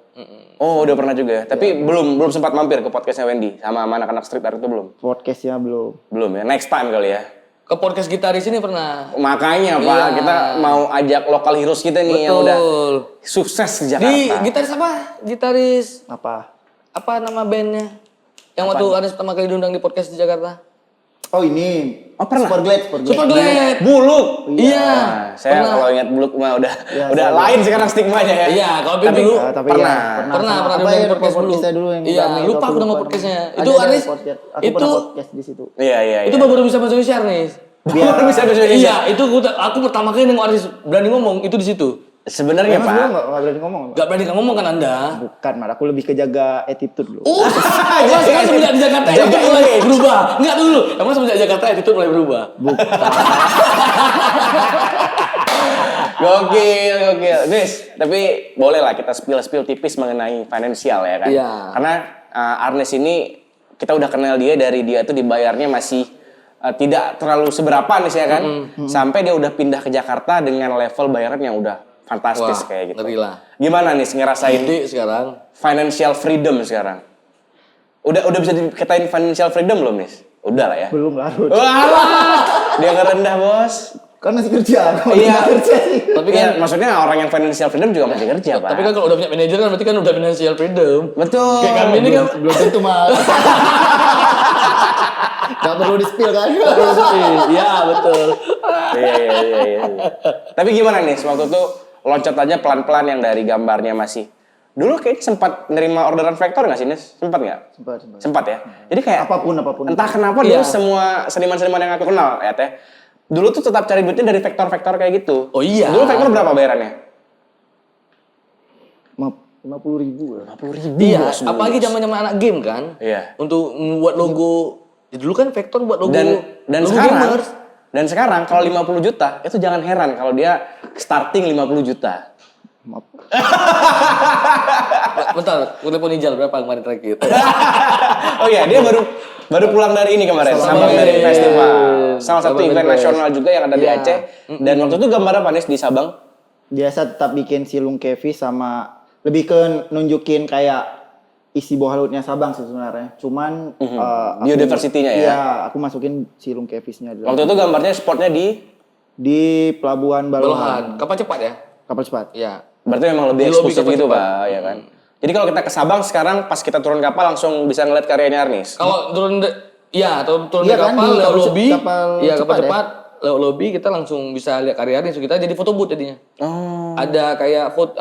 Oh, udah pernah juga. Tapi belum sempat mampir ke podcastnya Wendy sama anak-anak street art itu belum. Podcastnya belum. Belum ya. Next time kali ya. Ke podcast gitaris ini pernah. Makanya Pak, Iya. kita mau ajak lokal heroes kita nih yang udah sukses di Jakarta. Di gitaris apa? Gitaris Apa? nama bandnya? Yang waktu ada pertama kali diundang di podcast di Jakarta. Oh, ini. Oh, pernah? Superglad. Superglad. Buluk. Iya. Nah, saya Pernah. kalau ingat Buluk mah udah saya lain sekarang stigmanya ya. Iya, kalau Bim dulu Tapi pernah. ya, pernah sama diundang ya, di podcast dulu. podcastnya dulu yang Iya, rame, lupa aku nama namanya. podcastnya. Ada, Itu ada Aris. podcast. Aku Itu pernah podcast di situ. Iya. itu baru bisa bahasa Indonesia nih. Baru bisa bahasa Indonesia. Iya, itu aku pertama kali nengok Aris berani ngomong itu di situ. Sebenarnya Emang Pak. dulu nggak berani ngomong. Pak? Gak berani ngomong kan Anda? Bukan, Mar. Aku lebih ke jaga attitude dulu. Oh, emang sekarang semenjak di Jakarta Jaga itu mulai image. berubah. Enggak dulu. Emang semenjak Jakarta itu mulai berubah. Gokil. Nis, tapi boleh lah kita spill tipis mengenai finansial ya kan. Iya. Karena Arnes ini kita udah kenal dia dari dia tuh dibayarnya masih tidak terlalu seberapa nih ya kan. Sampai dia udah pindah ke Jakarta dengan level bayaran yang udah fantastis Wah, kayak gitu. ngeri lah. Gimana nih ngerasain Gede sekarang. financial freedom sekarang? Udah bisa dikatain financial freedom belum, Nis? Udah lah ya. Belum larut. Wah, dia ngerendah, Bos. Kan masih kerja. Iya. kerja sih. Tapi Iya, kan maksudnya orang yang financial freedom juga masih kerja, Pak. tapi kan kalau udah punya manajer kan berarti kan udah financial freedom. Betul. Kayak kami ini kan Belum tentu mah. Gak perlu di-spill kan? Iya, betul. Iya. Tapi gimana nih, waktu itu loncatannya pelan-pelan yang dari gambarnya masih. Dulu kayaknya sempat nerima orderan vektor nggak sih, Nis? Sempat nggak? Sempat. Sempat ya. Jadi kayak Apapun. entah kenapa Iya. dulu semua seniman-seniman yang aku kenal ya teh, dulu tuh tetap cari duitnya dari vektor-vektor kayak gitu. Oh iya. Dulu vektor berapa bayarannya? 50.000 lah. 50.000. Iya, Bos, dulu, apalagi Bos. zaman-zaman anak game kan. Iya. Untuk membuat logo. Ya, dulu kan Vector buat logo. Dan logo sekarang gamers. dan sekarang kalau 50 juta itu jangan heran kalau dia starting 50 juta. Maaf. Bentar, telepon Ijal berapa kemarin terakhir? Oh iya, dia baru pulang dari ini kemarin, Sabang dari festival. Salah satu Sabang event Fest. nasional juga yang ada di Iya. Aceh. Dan waktu itu gambar apa, Nis, di Sabang? Biasa tetap bikin silung kevi sama lebih ke nunjukin kayak isi bawah lautnya Sabang sih sebenarnya. Cuman Biodiversity-nya ya? Iya, aku masukin silung kevisnya di dalam. Waktu itu gambarnya spotnya Di Pelabuhan Balohan. Balohan. Kapal cepat ya? Kapal cepat. Iya. berarti memang lebih Di lobi eksklusif kapal gitu, cepat. Pak, ya kan? Jadi kalau kita ke Sabang sekarang pas kita turun kapal langsung bisa ngeliat karyanya Arnis. Kalau turun iya, turun Iya di kan, kapal, di lewat kapal lobby. kapal Iya, kapal cepat ya? cepat. Lewat lobby kita langsung bisa lihat karyanya. So, kita jadi foto booth jadinya. Oh. Ada kayak foto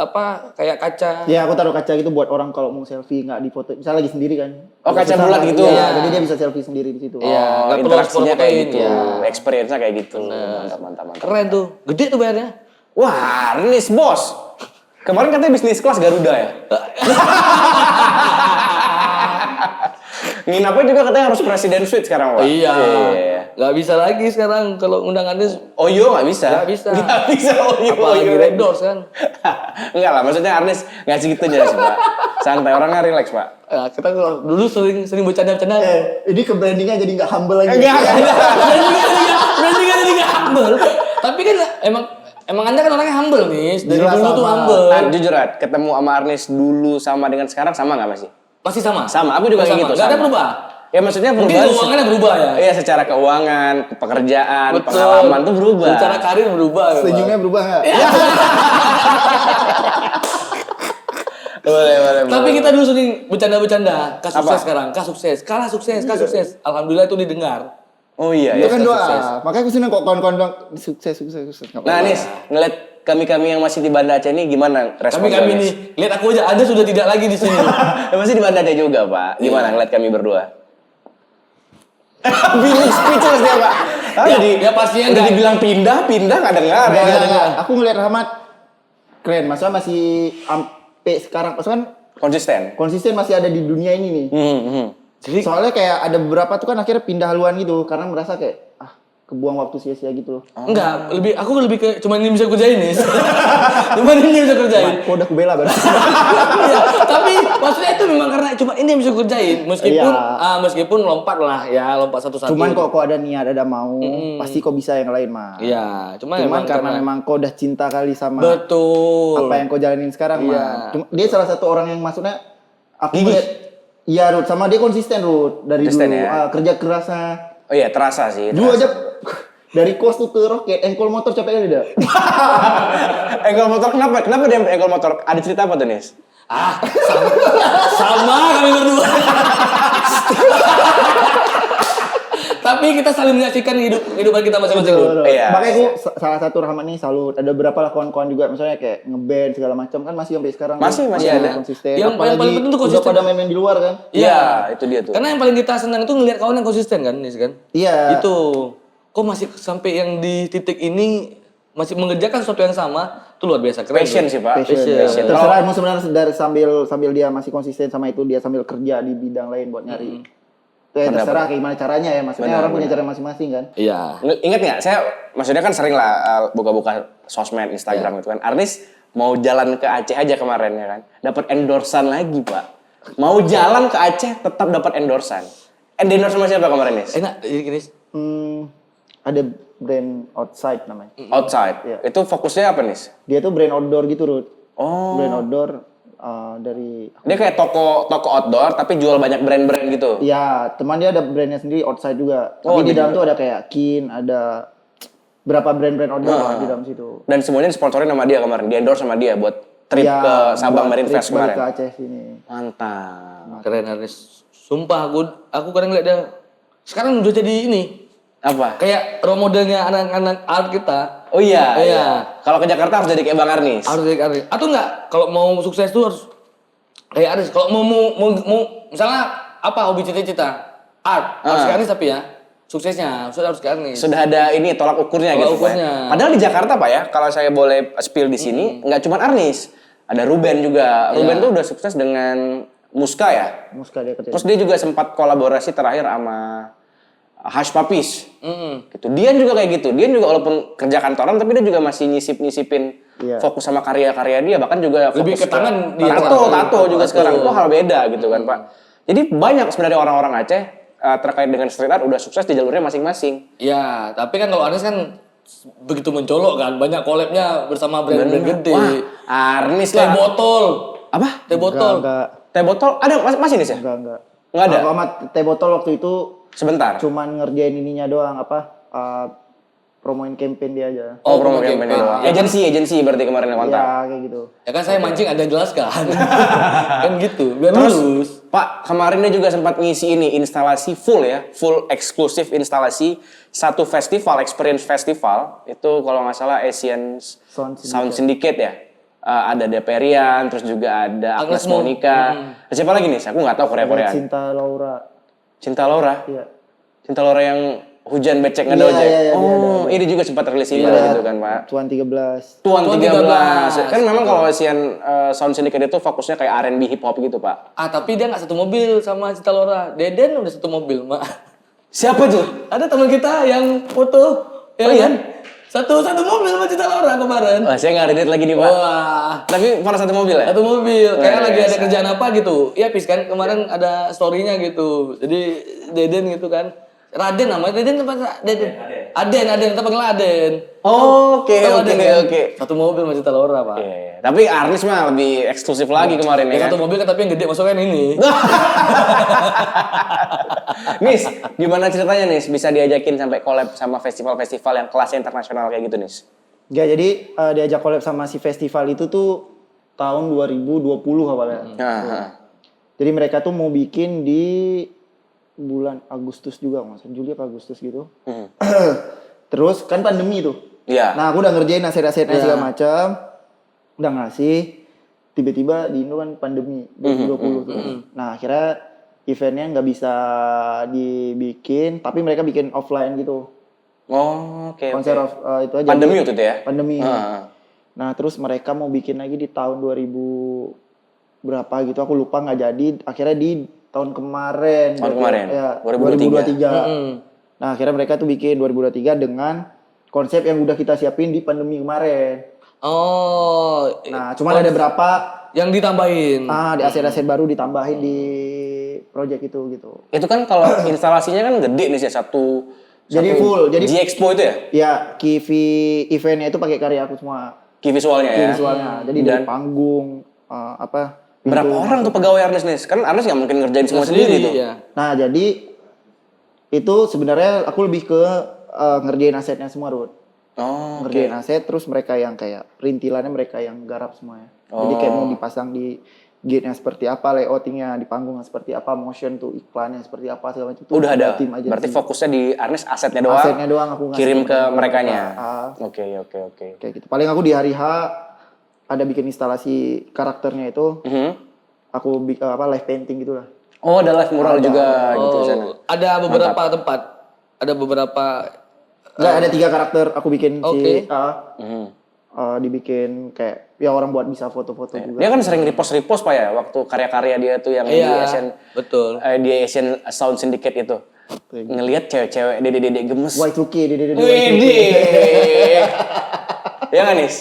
kayak kaca. Ya, aku taruh kaca gitu buat orang kalau mau selfie nggak difoto. Misalnya lagi sendiri kan. Oh, kaca Susah bulat kan? gitu. Iya, jadi dia bisa selfie sendiri di situ. Iya. Oh, nggak perlu interaksinya kayak foto-fotoin, gitu. ya. Experience-nya kayak gitu. Mantap. Keren tuh. Gede tuh bayarnya. Wah, Arnis, Bos. Kemarin katanya bisnis kelas Garuda ya? Nginapnya juga katanya harus presiden suite sekarang, Pak. Iya. Iya. Nggak bisa lagi sekarang kalau undangannya Oyo nggak bisa? Nggak bisa. Nggak bisa Oyo. apalagi Red Doors kan. Enggak lah, maksudnya Arnis nggak segitunya sih, Pak. Santai, orangnya relax, Pak. Ya, kita dulu sering bercanda-bercanda. Ini ke brandingnya jadi nggak humble lagi. Enggak. Branding kan jadi nggak humble. Tapi kan emang Anda kan orangnya humble nih. Dari Jelas dulu tuh sama. humble. Jujur, Ad, ketemu sama Arnis dulu sama dengan sekarang sama nggak masih? Masih sama? Sama, aku juga kayak gitu. Nggak ada sama. berubah? Ya maksudnya Mungkin perubahan. keuangannya berubah ya? Iya, secara keuangan, pekerjaan, Betul. pengalaman tuh berubah. Secara karir berubah. memang. Senyumnya berubah nggak? Boleh. Tapi kita dulu sering bercanda-bercanda. Kah Apa? sukses sekarang, kah sukses, kalah sukses, kah sukses. Alhamdulillah itu didengar. Oh iya, Itu ya. kan doa. sukses. Makanya aku seneng kok kawan-kawan bilang sukses. Nggak Nah, apa-apa. Nis, ngeliat kami-kami yang masih di Banda Aceh ini gimana respon Kami nih, lihat aku aja, Anda sudah tidak lagi di sini. Masih di Banda Aceh juga, Pak. Gimana ngeliat kami berdua? Bingung speechless dia, Pak. Ya pastinya udah nggak. dibilang pindah nggak dengar. Enggak. Aku ngeliat Rahmat keren, masa masih sampai sekarang, maksudnya kan konsisten masih ada di dunia ini nih. Jadi Soalnya kayak ada beberapa tuh kan akhirnya pindah haluan gitu karena merasa kayak kebuang waktu sia-sia gitu loh. enggak, aku lebih ke cuman ini bisa kerjain nih. Cuman ini bisa kerjain. Kok udah kubela berarti. Iya, tapi maksudnya itu memang karena cuma ini yang bisa kerjain. Meskipun Iya. meskipun lompat lah ya, lompat satu-satu. Cuman kok ada niat, ada mau, pasti kok bisa yang lain mah. Iya, Cuman karena memang kok udah cinta kali sama betul. apa yang kau jalanin sekarang Iya. mah. Dia salah satu orang yang maksudnya aku Gigih. ngeliat, iya Ruth, sama dia konsisten Ruth dari Konsisten, dulu ya? kerja kerasnya. Oh iya, terasa sih. Dulu terasa. aja dari kos tuh ke Roket, engkol motor capek kali dah. Engkol motor kenapa? Kenapa dia engkol motor? Ada cerita apa tuh, Nis? Sama kami berdua. Tapi kita saling menyaksikan kehidupan kita masing-masing. Bro. Iya. Makanya aku salah satu Rahmat nih salut. Ada beberapa lah kawan-kawan juga, misalnya kayak ngeband segala macam kan masih sampai sekarang. Masih ada. konsisten. Yang Apalagi paling penting tuh udah konsisten. pada main-main di luar kan. Iya, itu dia tuh. Karena yang paling kita senang itu ngelihat kawan yang konsisten kan, Nis kan? Iya. Itu. Kok masih sampai yang di titik ini masih mengerjakan sesuatu yang sama, itu luar biasa keren. Passion bro. sih, Pak. Passion. Terserah mau sebenarnya dari sambil dia masih konsisten sama itu, dia sambil kerja di bidang lain buat nyari. Itu ya terserah kayak gimana caranya ya, maksudnya orang punya cara masing-masing kan. Iya. Ingat nggak? Saya maksudnya kan sering lah buka-buka sosmed, Instagram gitu kan. Arnis mau jalan ke Aceh aja kemarin ya kan. Dapat endorsan lagi, Pak. Mau jalan ke Aceh tetap dapat endorsan. Endorse sama siapa kemarin, Nis? Enak, ini Ada brand outside namanya. Outside. Iya. Itu fokusnya apa, Nis? Dia tuh brand outdoor gitu, Ruth. Oh. Brand outdoor dari Dia kayak toko outdoor tapi jual banyak brand-brand gitu. ya, teman dia ada brandnya sendiri outside juga. Oh, Tapi di gitu. dalam tuh ada kayak Kin, ada berapa brand-brand outdoor lah di dalam situ. Dan semuanya disponsorin sama dia kemarin. Di endorse sama dia buat trip Iya, ke Sabang buat Marine trip Fest balik kemarin. ke Aceh sini. Mantap. keren Aris. Sumpah aku kadang lihat dia sekarang udah jadi ini. Apa? Kayak role modelnya anak-anak art kita. Oh iya. Iya. Kalau ke Jakarta harus jadi kayak Bang Arnis. Harus dari Aris. Atau enggak kalau mau sukses tuh harus kayak Aris. Kalau mau misalnya apa hobi cita-cita? Art. Harus kayak Aris tapi ya. Suksesnya harus kayak Aris. Sudah ada ini tolak ukurnya Tolak gitu Pak. ukurnya. Padahal di Jakarta Pak ya, kalau saya boleh spill di sini, nggak cuma Arnis, ada Ruben juga. Ruben tuh udah sukses dengan Muska ya. Muska dia kerja. Terus dia juga sempat kolaborasi terakhir sama Hush Puppies. Gitu. Dian juga kayak gitu. Dian juga walaupun kerja kantoran tapi dia juga masih nyisipin Iya. fokus sama karya-karya dia, bahkan juga Lebih fokus ke tangan dia tato sekarang. juga sekarang. Itu hal beda gitu kan, Pak. Jadi banyak sebenarnya orang-orang Aceh terkait dengan street art udah sukses di jalurnya masing-masing. Ya, tapi kan kalau Aris kan begitu mencolok kan, banyak collab-nya bersama brand-brand gede. Wah, Arnis Teh lah. botol. Apa? Teh botol. Enggak, Teh botol? Ada masih nih ya? enggak. Nggak ada? Kalau sama teh botol waktu itu Sebentar. cuman ngerjain ininya doang promoin campaign dia aja. Oh, promo promo campaign campaign. doang. Agensi berarti kemarin yang kontak. Ya kayak gitu. Ya kan saya mancing Anda jelaskan. Kan gitu, biar lurus. Pak, kemarin dia juga sempat ngisi ini instalasi full ya, full eksklusif instalasi satu festival, Experience Festival. Itu kalau nggak salah Asian Sound Syndicate ya. Ada Deperian, terus juga ada Agnes Agnes Mo. Monica. Siapa lagi nih? Aku nggak tahu Korea-Koreaan. Cinta Laura. Cinta Laura. Iya. Cinta Laura yang hujan becek ngedojek. Iya, Oh, ini juga sempat rilis email gitu kan, Pak. Tuan 13. Tuan Tuan 13. 13. Kan memang kalau Asian Sound Syndicate itu fokusnya kayak R&B hip hop gitu, Pak. Tapi dia nggak satu mobil sama Cita Laura. Deden udah satu mobil, Mak. Siapa tuh? Ada teman kita yang foto. Ya Oh, iya? kan? Satu mobil sama Cita Laura kemarin. Wah, saya nggak relate lagi nih, Pak. Wah. Tapi pada satu mobil ya? Satu mobil, kayaknya lagi ada biasa. kerjaan apa gitu. Iya, Pis kan kemarin ada story-nya gitu. Jadi Deden gitu kan. Raden namanya, Deden apa? Deden. Aden, kita panggil Aden. Oke. Tahu Aden kan? Oke. Satu mobil sama Cita Laura, Pak. Iya. Tapi Arnis mah lebih eksklusif lagi kemarin Ya ya. satu mobil kan tapi yang gede masuknya ini. Nis, gimana ceritanya Nis bisa diajakin sampai collab sama festival-festival yang kelasnya internasional kayak gitu Nis? Ya jadi diajak collab sama si festival itu tuh tahun 2020 awalnya. Nah, Jadi mereka tuh mau bikin di bulan Agustus juga, maksudnya Juli apa Agustus gitu. Terus kan pandemi tuh. iya. Nah aku udah ngerjain aset-asetnya segala macam, udah ngasih. Tiba-tiba di Indo kan pandemi 2020 tuh. Nah akhirnya eventnya nggak bisa dibikin, tapi mereka bikin offline gitu. Oh, oke. Konser oke. of itu aja. Pandemi waktu itu ya? Pandemi. Heeh. Nah, terus mereka mau bikin lagi di tahun 2000 berapa gitu, aku lupa nggak jadi. Akhirnya di tahun kemarin. Tahun berarti kemarin, ya, 2023. 2023. Nah, akhirnya mereka tuh bikin 2023 dengan konsep yang udah kita siapin di pandemi kemarin. Oh, Nah, cuman ada berapa yang ditambahin. di aset-aset baru ditambahin di project itu gitu. Itu kan kalau instalasinya kan gede nih sih satu. Jadi satu full, jadi G-Expo itu ya? ya key eventnya itu pakai karya aku semua. Key visualnya Key ya? visualnya. Jadi dari panggung pintu, Berapa orang tuh pegawai Ernest nih? Kan Ernest nggak mungkin ngerjain semua sendiri tuh. ya. Nah, jadi itu sebenarnya aku lebih ke ngerjain asetnya semua, Rud. Oh, oke. Ngerjain aset, terus mereka yang kayak perintilannya mereka yang garap semuanya. Jadi kayak mau dipasang di gate-nya seperti apa, layoutingnya di panggungnya seperti apa, motion tuh iklannya seperti apa, segala macam. Udah ada. Tim aja Berarti fokusnya di Ernest asetnya doang. asetnya doang aku ngasih Kirim ke mereka. merekanya. Ah, Oke. kayak gitu. Paling aku di hari H ada bikin instalasi karakternya itu, Mhm. aku live painting gitu lah. Oh, ada live mural juga gitu di sana. Ada beberapa tempat. Ada beberapa Enggak, ada 3 karakter aku bikin Oke. Mhm. dibikin kayak ya orang buat bisa foto-foto juga. Dia kan sering repost Pak ya, waktu karya-karya dia tuh yang di Asian, betul. di Asian Sound Syndicate itu. Ngelihat cewek-cewek dede-dede gemes. Y2K, dede Widih. Ya nggak Nis?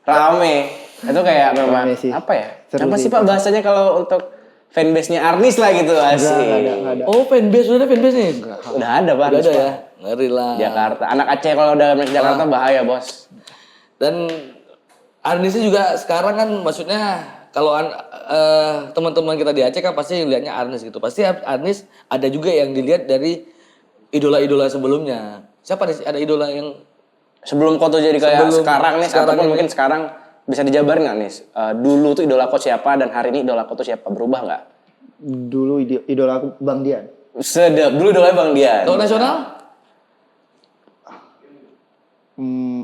Rame. Itu kayak memang Rame sih. apa ya? Seru Apa sih, sih Pak bahasanya kalau untuk fanbase-nya Arnis lah gitu asik. Enggak ada. Oh, fanbase udah ada fanbase nih. Udah ada Pak. Udah Arnis, ada Pak. ya. Ngeri lah. Jakarta. Anak Aceh kalau udah naik Jakarta bahaya bos. Dan Arnisnya juga sekarang kan maksudnya kalau teman-teman kita di Aceh kan pasti lihatnya Arnis gitu. Pasti Arnis ada juga yang dilihat dari idola-idola sebelumnya. Siapa nih? Ada idola yang Sebelum kau tuh jadi kayak Sebelum sekarang nih, sekarang ataupun ini. mungkin sekarang bisa dijabarin nggak nih? Dulu tuh idola kau siapa dan hari ini idola kau tuh siapa? Berubah nggak? Dulu idola aku Bang Dian. Sedap. Dulu idolanya Bang Dian. kalau nasional?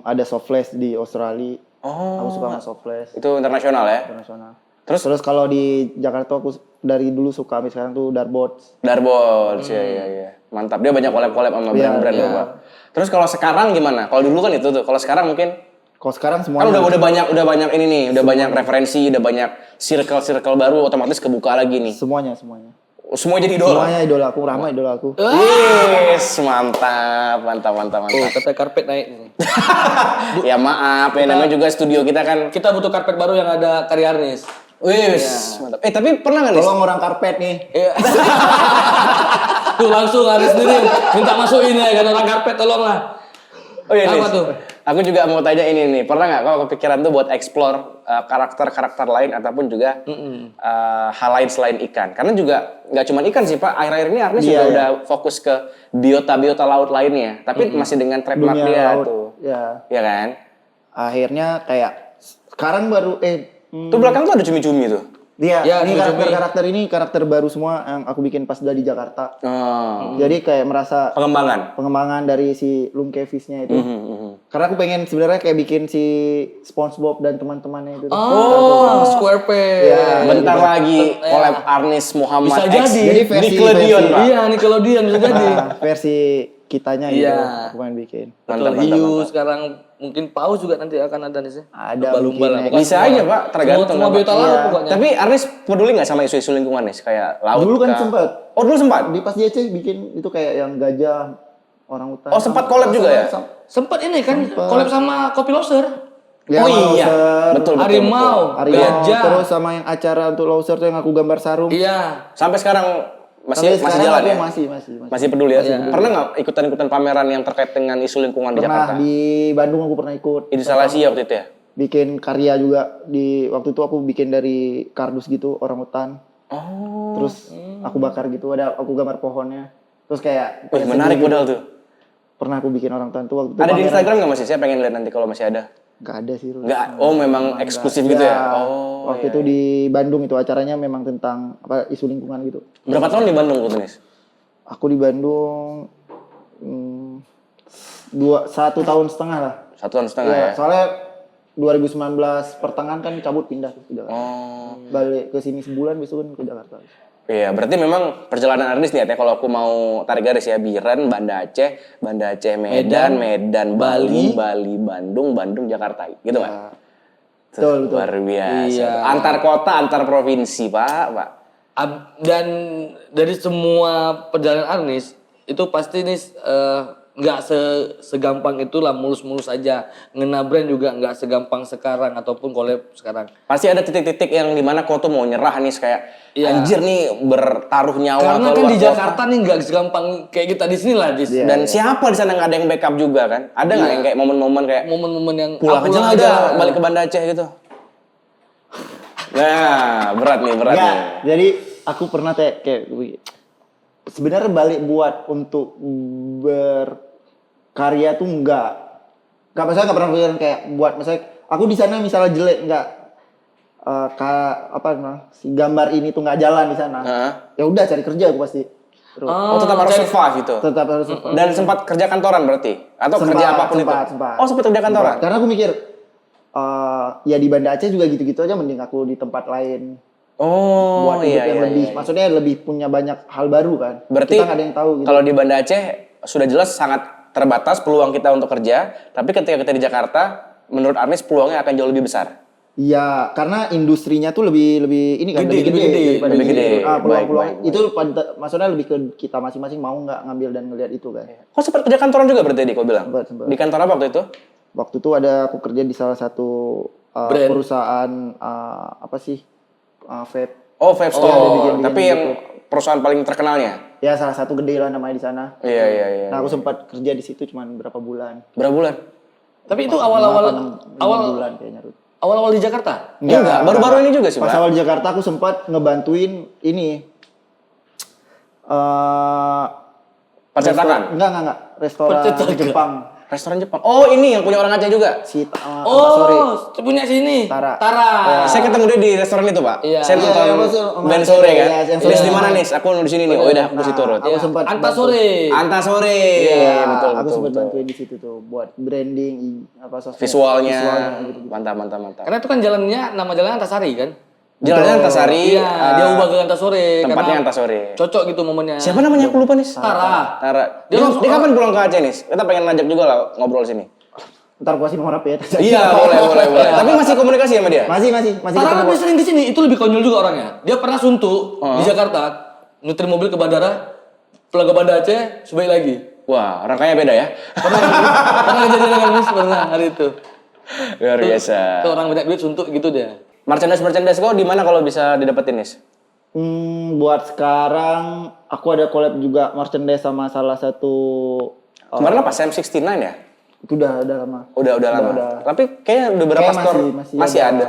Ada Soflash di Australia. Oh. Aku suka sama Soflash Itu internasional ya? internasional. Terus Kalau di Jakarta aku dari dulu suka, sampai sekarang tuh Darbots. Darbots, iya. Mantap. Dia banyak collab-collab sama Iya, brand-brand iya. loh, Pak. Terus kalau sekarang gimana? Kalau dulu kan itu tuh. Kalau sekarang mungkin Kalau sekarang kan semuanya udah banyak ini nih, udah banyak referensi, udah banyak circle baru, otomatis kebuka lagi nih. semuanya. Semua jadi idola. Semuanya idola aku, Rama idola aku. Yes, mantap. Oh, kata karpet naik nih. Ya maaf, ya namanya juga studio kita kan. Kita butuh karpet baru yang ada karya Arnis. Wis, mantap. Tapi pernah nggak nih? Tolong orang karpet nih. Iya. Tuh langsung Arnis sendiri minta masukin ya kan orang karpet tolonglah. Oh iya, Apa Nis. tuh? Aku juga mau tanya ini nih. Pernah nggak kau kepikiran tuh buat explore karakter-karakter lain ataupun juga hal lain selain ikan? Karena juga nggak cuma ikan sih Pak. Akhir-akhir ini Arnis juga udah fokus ke biota laut lainnya. Tapi masih dengan trademark Dunia dia laut. tuh. Ya. Ya kan? Akhirnya kayak sekarang baru Tuh belakang tuh ada cumi-cumi tuh. Dia, Ya, ini cumi-cumi. karakter baru semua yang aku bikin pas udah di Jakarta. Oh. Jadi kayak merasa Pengembangan. dari si Lungkevisnya itu. Karena aku pengen sebenarnya kayak bikin si SpongeBob dan teman-temannya itu. Oh, SquarePants. Ya, Bentar lagi collab Arnis Muhammad Bisa X. jadi. Jadi versi- Nickelodeon, Pak. Iya, Nickelodeon bisa jadi. Nah, versi kitanya gitu. Iya. Aku pengen bikin. Betul, hiu sekarang mungkin paus juga nanti akan ada nih sih. Ada Lumba-lumba lah. mungkin, Pokoknya Bisa aja, Pak. Tergantung. Semua Pak. biota laut pokoknya. Tapi Arnis peduli nggak sama isu-isu lingkungan nih? Kayak laut Dulu kan kah? sempat. Oh, dulu sempat? Di pas di Aceh bikin itu kayak yang gajah, orang hutan. Oh, sempat collab juga ya? Sempat ini kan collab sama Kopi Lobster. Ya, Oh iya. Lobster, Betul. Harimau, Harimau, gajah. terus sama yang acara untuk Lobster tuh yang aku gambar sarung. Iya. Sampai sekarang Sampai masih sekarang jalan aku ya? masih. Masih peduli ya? Pernah nggak ikutan-ikutan pameran yang terkait dengan isu lingkungan di Pernah Jakarta? di Bandung aku pernah ikut. Instalasi ya waktu itu ya? Bikin karya juga di waktu itu aku bikin dari kardus gitu orang hutan. Oh. Terus aku bakar gitu, aku gambar pohonnya. Terus kayak Wih, menarik modal tuh. pernah aku bikin orang hutan tuh waktu itu. Ada di pameran. Instagram nggak masih? Saya pengen lihat nanti kalau masih ada. Nggak ada sih. Rul. Nggak. Oh, memang eksklusif gitu ya? Oh, Waktu itu di Bandung itu acaranya memang tentang isu lingkungan gitu. Berapa tahun di Bandung, Kut Nis? Aku di Bandung 1,5 tahun lah. 1,5 tahun ya? Soalnya 2019 pertengahan kan cabut pindah ke Jakarta. Oh. Balik ke sini sebulan besok kan ke Jakarta. Iya, berarti memang perjalanan Arnis nih ya, kalau aku mau tarik garis ya, Biren, Banda Aceh Medan, Medan, Bali, Bandung, Jakarta, gitu Pak. Ya. Betul. Luar biasa. Iya. Antar kota, antar provinsi, Pak. Dan dari semua perjalanan Arnis itu pasti nih nggak segampang itulah mulus-mulus aja. Ngena brand juga nggak segampang sekarang ataupun collab sekarang. Pasti ada titik-titik yang dimana kau tuh mau nyerah nih, kayak Iya. anjir nih bertaruh nyawa Karena ke kan luar di kota. Jakarta nih nggak segampang kayak kita di sini lah, Dis. Iya. Dan siapa di sana nggak ada yang backup juga kan? Ada nggak yang kayak momen-momen kayak Momen-momen yang pulang aja lah udah balik ke Banda Aceh gitu? Nah, berat nih. Enggak, jadi aku pernah kayak sebenarnya balik buat untuk berkarya tuh enggak masalah, nggak pernah pikiran kayak buat misalnya aku di sana misalnya jelek enggak si gambar ini tuh nggak jalan di sana. Heeh. Ya udah cari kerja aku pasti. Terus. Oh, tetap harus survive gitu. Tetap harus Dan sempat kerja kantoran berarti? Atau kerja apapun itu? sempat. Oh, sempat kerja kantoran? Karena aku mikir ya di Banda Aceh juga gitu-gitu aja, mending aku di tempat lain. Oh, Buat hidup yang lebih, iya. maksudnya lebih punya banyak hal baru kan. Berarti kita nggak ada yang tahu gitu. kalau di Banda Aceh sudah jelas sangat terbatas peluang kita untuk kerja, tapi ketika kita di Jakarta, menurut Arnis peluangnya akan jauh lebih besar. Iya, karena industrinya tuh lebih ini kan Gede, lebih gede. lebih Lebih gede. Peluang-peluang Baik. itu maksudnya lebih ke kita masing-masing mau nggak ngambil dan ngelihat itu kan. Kok sempat kerja kantoran juga berarti kau bilang? Sempat. Di kantor apa waktu itu? Waktu itu ada aku kerja di salah satu Brand. perusahaan vape. Oh, vape store. bikin-bikin Tapi gitu. yang perusahaan paling terkenalnya? Ya salah satu gede lah namanya di sana. Iya. Nah, aku sempat kerja di situ cuman berapa bulan. Berapa bulan? Tapi itu awal-awal 5 bulan kayaknya. Ruth. awal-awal di Jakarta. Enggak, baru-baru ini juga sih, Pas Pak. awal di Jakarta aku sempat ngebantuin ini Percetakan? Enggak. Restoran Percetakan. Jepang. Restoran Jepang. Oh, ini yang punya orang Aceh juga. Sore. Oh, punya sini. Tara. Saya ketemu dia di restoran itu, Pak. Iya. Saya Iya, nonton iya, band sore kan. iya, yang Nis sore. di mana Nis? Aku di sini nih. Oh, udah aku situ turut. Aku sempat Anta bantu. sore. Anta sore. Iya, betul. aku sempat betul. bantuin di situ tuh buat branding sosmed, Visualnya. gitu. Mantap. Karena itu kan jalannya, nama jalannya Antasari kan? Jalannya Antasari. Iya, dia ubah ke Antasore. Tempatnya karena Antasore. Cocok gitu momennya. Siapa namanya aku lupa Nis? Tara. Dia kapan pulang ke Aceh Nis? Kita pengen ngajak juga lah ngobrol sini. Ntar gua kasih nomor HP ya. Iya, boleh. Tapi masih komunikasi sama dia? Masih Tara ketemu. lebih sering di sini, itu lebih konyol juga orangnya. Dia pernah suntuk di Jakarta, nyetir mobil ke bandara, pulang ke Banda Aceh, sebalik lagi. Wah, rangkanya beda ya. Pernah kejadian dengan Miss pernah hari itu. Luar biasa. Itu orang banyak duit suntuk gitu dia. Merchandise kok di mana kalau bisa didapetin Nis? Buat sekarang aku ada collab juga merchandise sama salah satu Kemarin apa? SM69 ya? itu udah lama. Udah lama. Udah. Tapi kayaknya udah berapa Kayak store masih ada.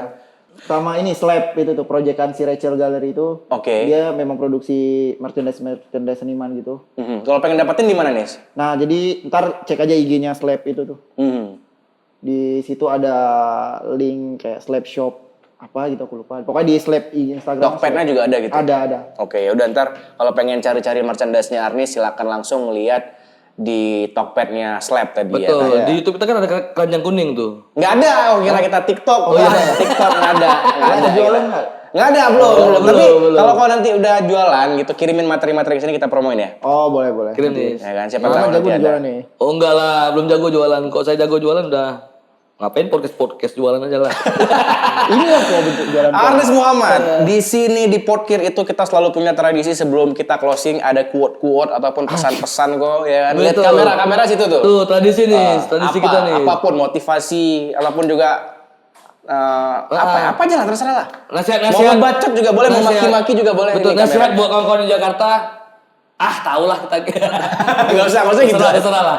Sama ini Slap itu tuh proyekan si Rachel Gallery itu. Oke. Dia memang produksi merchandise seniman gitu. Kalau pengen dapetin di mana Nis? Nah, jadi ntar cek aja IG-nya Slap itu tuh. Di situ ada link kayak Slap Shop apa gitu aku lupa. Pokoknya di Slap Instagram. Tokpetnya juga ada gitu? Ada. Oke, ya udah ntar kalau pengen cari-cari merchandise-nya Arnis silakan langsung lihat di Tokpetnya Slap tadi ya. Betul. Di YouTube kita kan ada keranjang kuning tuh. Nggak ada, kira kita TikTok. TikTok nggak ada. Ada jualan nggak? Nggak ada, belum. Tapi belum. kalau kau nanti udah jualan gitu, kirimin materi-materi ke sini kita promoin ya. Oh, boleh. Kirim nih. Ya kan, siapa Karena tahu jago nanti nih ada. jualan nih. Oh enggak lah, belum jago jualan. Kok saya jago jualan udah ngapain podcast jualan aja lah. Ini apa bentuk jualan? Arnis Muhammad, di sini di Podkir itu kita selalu punya tradisi sebelum kita closing ada quote-quote ataupun pesan-pesan kok ya. Kan? Lihat Betul. kamera situ tuh. Tuh, tradisi nih, tradisi kita nih. Apapun motivasi, apapun juga apa aja lah terserah lah. Nasihat. Mau ngebacot juga boleh, mau maki-maki juga boleh. Betul, ini nasihat kamera. buat kawan-kawan di Jakarta. Tahulah kita. Nggak usah gitu. Terserah lah.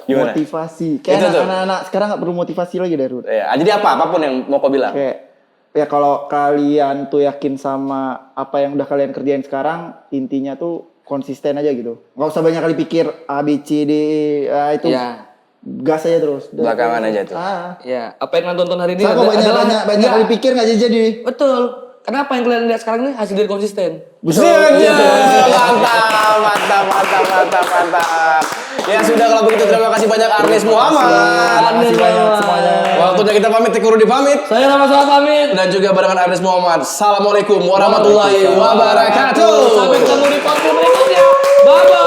Gimana? Motivasi. Itu Kayak tuh. anak-anak sekarang nggak perlu motivasi lagi dari Ruth. Ya, jadi apapun yang mau kau bilang. Kayak ya kalau kalian tuh yakin sama apa yang udah kalian kerjain sekarang, intinya tuh konsisten aja gitu. Nggak usah banyak kali pikir A, B, C, D, itu. Ya. Gas aja terus. Belakangan aja tuh. Ya, apa yang kalian tonton hari ini Saya kok banyak kali pikir nggak jadi. Betul. Kenapa yang kalian lihat sekarang ini hasil dari konsisten? Mantap. Ya sudah kalau begitu terima kasih banyak Arnis Muhammad. Terima kasih banyak semuanya. Waktunya kita pamit, Tekurudi pamit. Saya sama-sama pamit. Dan juga barengan Arnis Muhammad. Assalamualaikum warahmatullahi wabarakatuh. Sampai ketemu di podcast berikutnya. Bye bye.